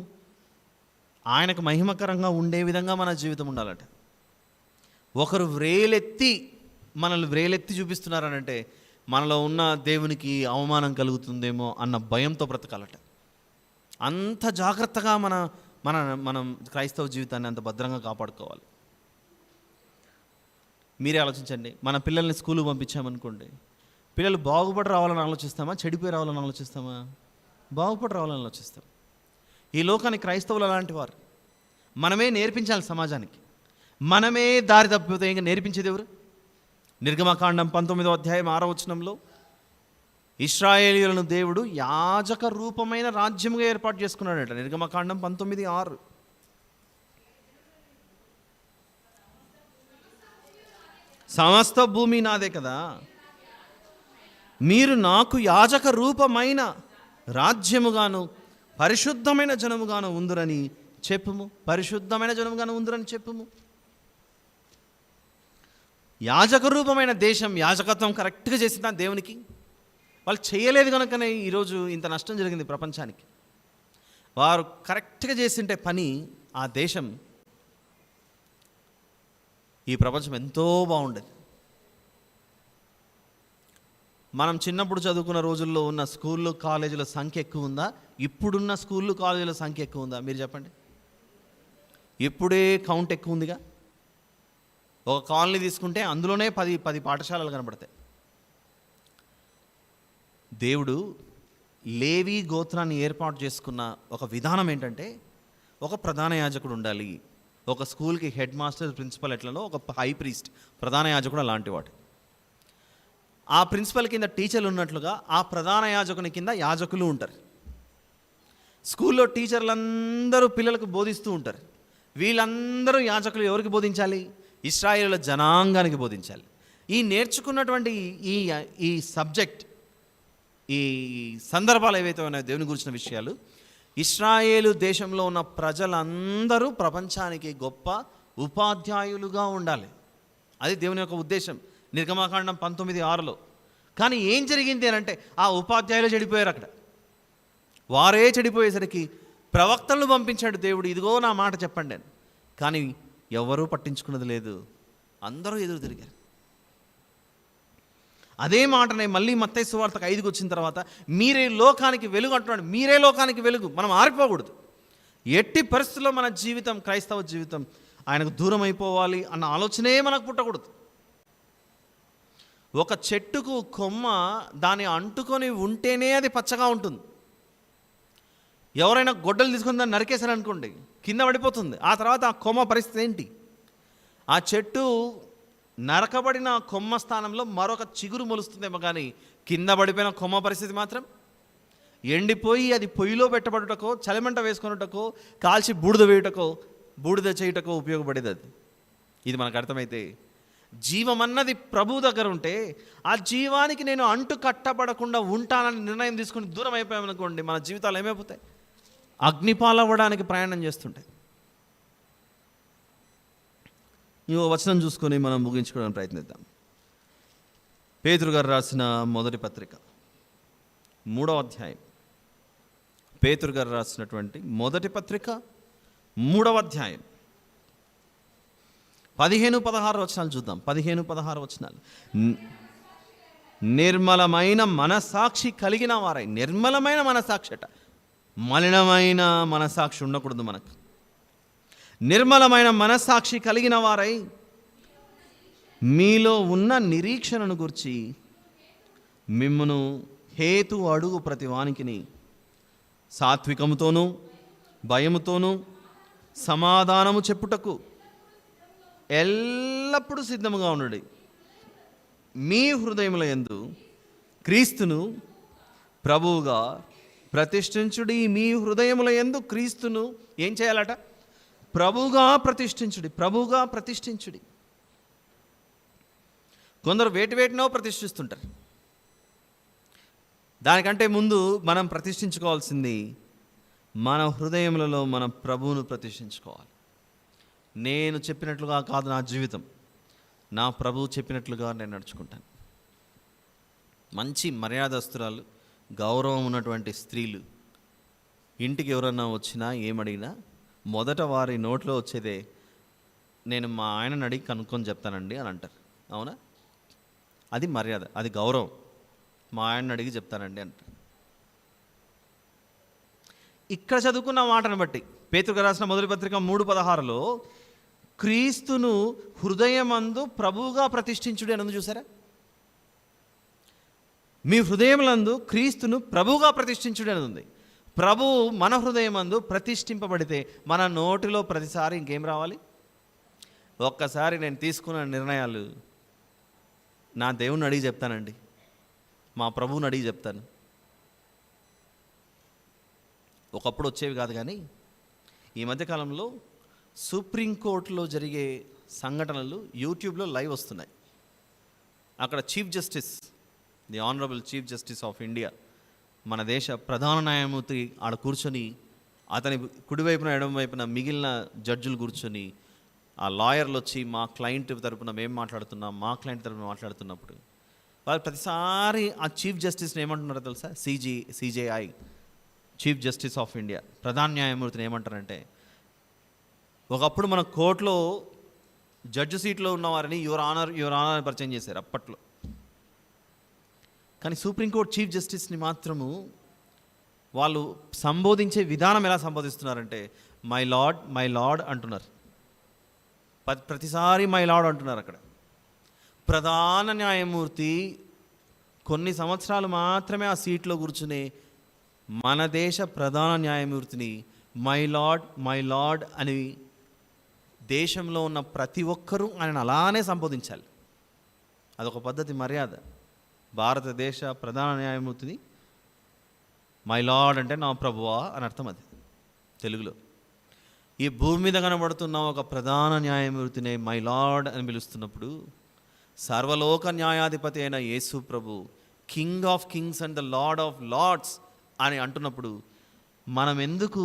ఆయనకు మహిమకరంగా ఉండే విధంగా మన జీవితం ఉండాలట. ఒకరు మనల్ని వ్రేలెత్తి చూపిస్తున్నారనంటే మనలో ఉన్న దేవునికి అవమానం కలుగుతుందేమో అన్న భయంతో బ్రతకాలట. అంత జాగ్రత్తగా మనం క్రైస్తవ జీవితాన్ని అంత భద్రంగా కాపాడుకోవాలి. మీరే ఆలోచించండి. మన పిల్లల్ని స్కూల్కి పంపించామనుకోండి, పిల్లలు బాగుపడి రావాలని ఆలోచిస్తామా, చెడిపోయి రావాలని ఆలోచిస్తామా? బాగుపడి రావాలని ఆలోచిస్తాం. ఈ లోకానికి క్రైస్తవులు అలాంటి వారు. మనమే నేర్పించాలి సమాజానికి. మనమే దారి తప్పిపోతే ఇంకా నేర్పించేది ఎవరు? నిర్గమకాండం 19వ అధ్యాయం 6వ వచనంలో ఇశ్రాయేలీయులను దేవుడు యాజక రూపమైన రాజ్యముగా ఏర్పాటు చేసుకున్నాడట. నిర్గమకాండం 19:6. సమస్త భూమి నాదే కదా, మీరు నాకు యాజక రూపమైన రాజ్యముగాను పరిశుద్ధమైన జనముగాను ఉందురని చెప్పుము. పరిశుద్ధమైన జనముగాను ఉందురని చెప్పుము. యాజక రూపమైన దేశం, యాజకత్వం కరెక్ట్గా చేసిందా దేవునికి? వాళ్ళు చేయలేదు కనుకనే ఈరోజు ఇంత నష్టం జరిగింది ప్రపంచానికి. వారు కరెక్ట్గా చేసింటే పని, ఆ దేశం, ఈ ప్రపంచం ఎంతో బాగుండేది. మనం చిన్నప్పుడు చదువుకున్న రోజుల్లో ఉన్న స్కూళ్ళు కాలేజీల సంఖ్య ఎక్కువ ఉందా? ఇప్పుడున్న స్కూళ్ళు కాలేజీల సంఖ్య ఎక్కువ ఉందా? మీరు చెప్పండి. ఇప్పుడే కౌంట్ ఎక్కువ ఉందిగా. ఒక కాలనీ తీసుకుంటే అందులోనే 10 పాఠశాలలు కనబడతాయి. దేవుడు లేవి గోత్రాన్ని ఏర్పాటు చేసుకున్న ఒక విధానం ఏంటంటే, ఒక ప్రధాన యాజకుడు ఉండాలి. ఒక స్కూల్కి హెడ్ మాస్టర్, ప్రిన్సిపల్ ఎట్లలో ఒక హై ప్రీస్ట్, ప్రధాన యాజకుడు అలాంటి వాడు. ఆ ప్రిన్సిపల్ కింద టీచర్లు ఉన్నట్లుగా ఆ ప్రధాన యాజకుని కింద యాజకులు ఉంటారు. స్కూల్లో టీచర్లందరూ పిల్లలకు బోధిస్తూ ఉంటారు. వీళ్ళందరూ యాజకులు ఎవరికి బోధించాలి? ఇశ్రాయేలుల జనాంగానికి బోధించాలి. ఈ నేర్చుకున్నటువంటి ఈ సబ్జెక్ట్, ఈ సందర్భాలు ఏవైతే ఉన్నాయో దేవుని గురించిన విషయాలు, ఇశ్రాయేలు దేశంలో ఉన్న ప్రజలందరూ ప్రపంచానికి గొప్ప ఉపాధ్యాయులుగా ఉండాలి. అది దేవుని యొక్క ఉద్దేశం నిర్గమాకాండం 19:6లో. కానీ ఏం జరిగింది అని అంటే, ఆ ఉపాధ్యాయులు చెడిపోయారు. అక్కడ వారే చెడిపోయేసరికి ప్రవక్తలను పంపించాడు దేవుడు, ఇదిగో నా మాట చెప్పండి అని. కానీ ఎవరూ పట్టించుకున్నది లేదు, అందరూ ఎదురు తిరిగారు. అదే మాటనే మళ్ళీ మత్తయి సువార్తకు 5కి వచ్చిన తర్వాత, మీరే లోకానికి వెలుగు అంటున్నాడు. మీరే లోకానికి వెలుగు. మనం ఆరిపోకూడదు. ఎట్టి పరిస్థితుల్లో మన జీవితం, క్రైస్తవ జీవితం ఆయనకు దూరం అయిపోవాలి అన్న ఆలోచనే మనకు పుట్టకూడదు. ఒక చెట్టుకు కొమ్మ దాన్ని అంటుకొని ఉంటేనే అది పచ్చగా ఉంటుంది. ఎవరైనా గొడ్డలు తీసుకొని దాన్ని నరికేశారనుకోండి, కింద పడిపోతుంది. ఆ తర్వాత ఆ కొమ్మ పరిస్థితి ఏంటి? ఆ చెట్టు నరకబడిన కొమ్మ స్థానంలో మరొక చిగురు మొలుస్తుందేమో, కానీ కింద పడిపోయిన కొమ్మ పరిస్థితి మాత్రం ఎండిపోయి అది పొయ్యిలో పెట్టబడుటకో, చలిమంట వేసుకొనుటకో, కాల్చి బూడిద చేయుటకో ఉపయోగపడేది అది. ఇది మనకు అర్థమైతే, జీవమన్నది ప్రభు దగ్గర ఉంటే, ఆ జీవానికి నేను అంటు కట్టబడకుండా ఉంటానని నిర్ణయం తీసుకుని దూరం అయిపోయామనుకోండి, మన జీవితాలు ఏమైపోతాయి? అగ్నిపాలవ్వడానికి ప్రయాణం చేస్తుంటాయి. ఈ వచనం చూసుకొని మనం ముగించుకోవడానికి ప్రయత్నిద్దాం. పేతురు గారు రాసిన మొదటి పత్రిక 3వ అధ్యాయం. పేతురు గారు రాసినటువంటి మొదటి పత్రిక 3వ అధ్యాయం 15-16 వచనాలు చూద్దాం. 15-16 వచనాలు. నిర్మలమైన మనసాక్షి కలిగిన వారై, నిర్మలమైన మనసాక్షిట, మలినమైన మనసాక్షి ఉండకూడదు మనకు. నిర్మలమైన మనసాక్షి కలిగిన వారై మీలో ఉన్న నిరీక్షణను గురించి మిమ్మును హేతు అడుగు ప్రతి వానికిని సాత్వికముతోనూ భయముతోనూ సమాధానము చెప్పుటకు ఎల్లప్పుడూ సిద్ధముగా ఉండండి. మీ హృదయముల యందు క్రీస్తును ప్రభువుగా ప్రతిష్ఠించుడి. మీ హృదయముల యందు క్రీస్తును ఏం చేయాలట? ప్రభువుగా ప్రతిష్ఠించుడి. ప్రభువుగా ప్రతిష్ఠించుడి. కొందరు వేటినో ప్రతిష్ఠిస్తుంటారు. దానికంటే ముందు మనం ప్రతిష్ఠించుకోవాల్సింది మన హృదయములలో మన ప్రభువును ప్రతిష్ఠించుకోవాలి. నేను చెప్పినట్లుగా కాదు నా జీవితం, నా ప్రభువు చెప్పినట్లుగా నేను నడుచుకుంటాను. మంచి మర్యాదస్తురాలు, గౌరవం ఉన్నటువంటి స్త్రీలు ఇంటికి ఎవరన్నా వచ్చినా ఏమడిగినా మొదట వారి నోట్లో వచ్చేదే, నేను మా ఆయనని అడిగి కనుక్కొని చెప్తానండి అని అంటారు. అవునా? అది మర్యాద, అది గౌరవం. మా ఆయనని అడిగి చెప్తానండి అంటారు. ఇక్కడ చదువుకున్న మాటను బట్టి పేతురు గారు రాసిన మొదటి పత్రిక 3:16లో క్రీస్తును హృదయమందు ప్రభువుగా ప్రతిష్ఠించుడి అని ఉంది. చూసారా? మీ హృదయములందు క్రీస్తును ప్రభువుగా ప్రతిష్ఠించుడి అని ఉంది. ప్రభువు మన హృదయమందు ప్రతిష్ఠింపబడితే మన నోటిలో ప్రతిసారి ఇంకేం రావాలి? ఒక్కసారి నేను తీసుకున్న నిర్ణయాలు నా దేవుని అడిగి చెప్తానండి, మా ప్రభువుని అడిగి చెప్తాను. ఒకప్పుడు వచ్చేవి కాదు, కానీ ఈ మధ్యకాలంలో సుప్రీంకోర్టులో జరిగే సంఘటనలు యూట్యూబ్లో లైవ్ వస్తున్నాయి. అక్కడ chief justice, the honourable chief justice of India, మన దేశ ప్రధాన న్యాయమూర్తి ఆడ కూర్చొని, అతని కుడివైపున ఎడమవైపున మిగిలిన జడ్జిలు కూర్చొని, ఆ లాయర్లు వచ్చి మా క్లయింట్ తరపున మేము మాట్లాడుతున్నాం, మా క్లయింట్ తరపున మాట్లాడుతున్నప్పుడు వాళ్ళు ప్రతిసారి ఆ చీఫ్ జస్టిస్ని ఏమంటున్నారో తెలుసా? CJI, chief justice of India, ప్రధాన న్యాయమూర్తిని ఏమంటారంటే, ఒకప్పుడు మన కోర్టులో జడ్జి సీట్లో ఉన్నవారిని యువర్ ఆనర్ అని పరిచయం చేశారు అప్పట్లో. కానీ సుప్రీంకోర్టు చీఫ్ జస్టిస్ని మాత్రము వాళ్ళు సంబోధించే విధానం ఎలా సంబోధిస్తున్నారంటే, మై లార్డ్ అంటున్నారు. ప్రతిసారి మై లార్డ్ అంటున్నారు. అక్కడ ప్రధాన న్యాయమూర్తి కొన్ని సంవత్సరాలు మాత్రమే ఆ సీట్లో కూర్చునే మన దేశ ప్రధాన న్యాయమూర్తిని మై లార్డ్ అని దేశంలో ఉన్న ప్రతి ఒక్కరూ ఆయన అలానే సంబోధించాలి. అదొక పద్ధతి, మర్యాద. భారతదేశ ప్రధాన న్యాయమూర్తిని మై లార్డ్ అంటే నా ప్రభువా అని అర్థం. అది తెలుగులో. ఈ భూమి మీద కనబడుతున్న ఒక ప్రధాన న్యాయమూర్తిని మై లార్డ్ అని పిలుస్తున్నప్పుడు, సర్వలోక న్యాయాధిపతి అయిన యేసు ప్రభు, king of kings and the lord of lords అని అంటున్నప్పుడు మనం ఎందుకు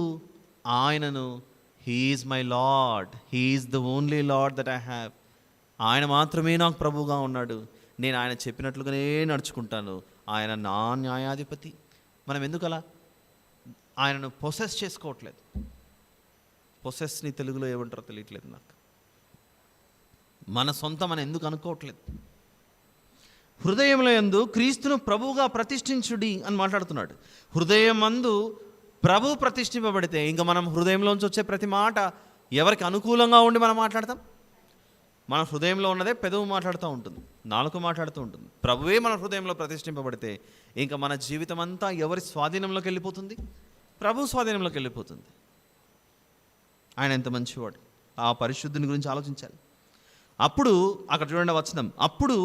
ఆయనను he's my lord, he's the only lord that I have, ఆయన మాత్రమే నాకు ప్రభువుగా ఉన్నాడు, నేను ఆయన చెప్పినట్లుగానే నడుచుకుంటాను, ఆయన నా న్యాయాధిపతి. మనం ఎందుకు అలా ఆయనను పొసెస్ చేసుకోవట్లేదు? పొసెస్ని తెలుగులో ఏమంటారో తెలియట్లేదు నాకు. మన సొంతం అని ఎందుకు అనుకోవట్లేదు? హృదయంలో యందు క్రీస్తును ప్రభువుగా ప్రతిష్ఠించుడి అని మాట్లాడుతున్నాడు. హృదయం అందు ప్రభు ప్రతిష్ఠింపబడితే ఇంకా మనం హృదయంలోంచి వచ్చే ప్రతి మాట ఎవరికి అనుకూలంగా ఉండి మనం మాట్లాడతాం? మన హృదయంలో ఉన్నదే పెదవు మాట్లాడుతూ ఉంటుంది, నాలుక మాట్లాడుతూ ఉంటుంది. ప్రభువే మన హృదయంలో ప్రతిష్ఠింపబడితే ఇంకా మన జీవితం అంతా ఎవరి స్వాధీనంలోకి వెళ్ళిపోతుంది? ప్రభు స్వాధీనంలోకి వెళ్ళిపోతుంది. ఆయన ఎంత మంచివాడు. ఆ పరిశుద్ధుని గురించి ఆలోచించాలి. అప్పుడు అక్కడ చూడండి వచనం, అప్పుడు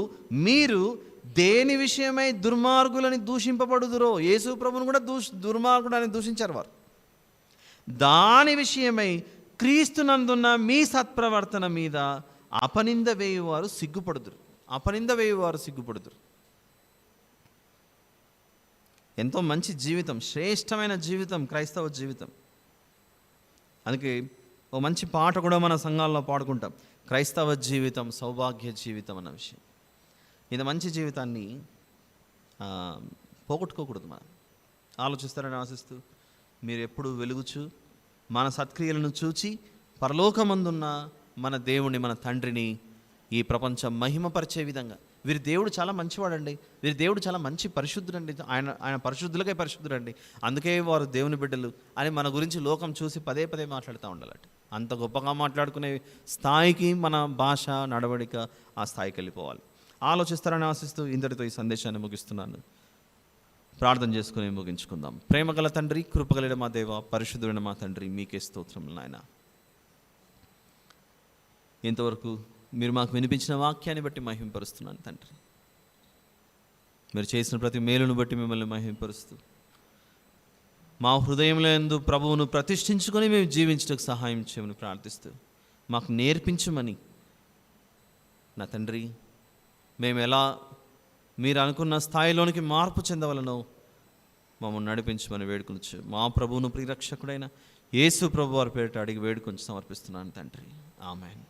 మీరు దేని విషయమై దుర్మార్గులని దూషింపబడుదురో, యేసు ప్రభువును కూడా దుర్మార్గుడు అని దూషించారు వారు, దాని విషయమై క్రీస్తునందున్న మీ సత్ప్రవర్తన మీద అపనింద వేయువారు సిగ్గుపడుదురు. ఎంతో మంచి జీవితం, శ్రేష్టమైన జీవితం క్రైస్తవ జీవితం. అందుకే ఓ మంచి పాట కూడా మన సంఘాల్లో పాడుకుంటాం, క్రైస్తవ జీవితం సౌభాగ్య జీవితం అన్న విషయం. ఇది మంచి జీవితాన్ని పోగొట్టుకోకూడదు. మనం ఆలోచిస్తారని ఆశిస్తూ మీరు ఎప్పుడు వెలుగుచు మన సత్క్రియలను చూచి పరలోకమందున్న మన దేవుని, మన తండ్రిని ఈ ప్రపంచం మహిమపరిచే విధంగా, వీరి దేవుడు చాలా మంచివాడండి, వీరి దేవుడు చాలా మంచి పరిశుద్ధుడండి, ఆయన పరిశుద్ధులకే పరిశుద్ధుడండి, అందుకే వారు దేవుని బిడ్డలు అని మన గురించి లోకం చూసి పదే పదే మాట్లాడుతూ ఉండాలట. అంత గొప్పగా మాట్లాడుకునే స్థాయికి మన భాష, నడవడిక ఆ స్థాయికి వెళ్ళిపోవాలి. ఆలోచిస్తారని ఆశిస్తూ ఇంతటితో ఈ సందేశాన్ని ముగిస్తున్నాను. ప్రార్థన చేసుకుని ముగించుకుందాం. ప్రేమగల తండ్రి, కృపగలిగిన మా దేవ, పరిశుద్ధుడైన మా తండ్రి, మీకే స్తోత్రం నాయన. ఇంతవరకు మీరు మాకు వినిపించిన వాక్యాన్ని బట్టి మహిమపరుస్తున్నాను తండ్రి. మీరు చేసిన ప్రతి మేలును బట్టి మిమ్మల్ని మహిమపరుస్తూ మా హృదయంలో యందు ప్రభువును ప్రతిష్ఠించుకొని మేము జీవించడానికి సహాయం చేయమని ప్రార్థిస్తూ మాకు నేర్పించమని నా తండ్రి, మేము ఎలా మీరు అనుకున్న స్థాయిలోనికి మార్పు చెందవలనో మమ్మల్ని నడిపించమని వేడుకొనొచ్చు. మా ప్రభువును ప్రియరక్షకుడైన యేసు ప్రభు వారి పేరిట అడిగి వేడుకొని సమర్పిస్తున్నాను తండ్రి. ఆమేన్.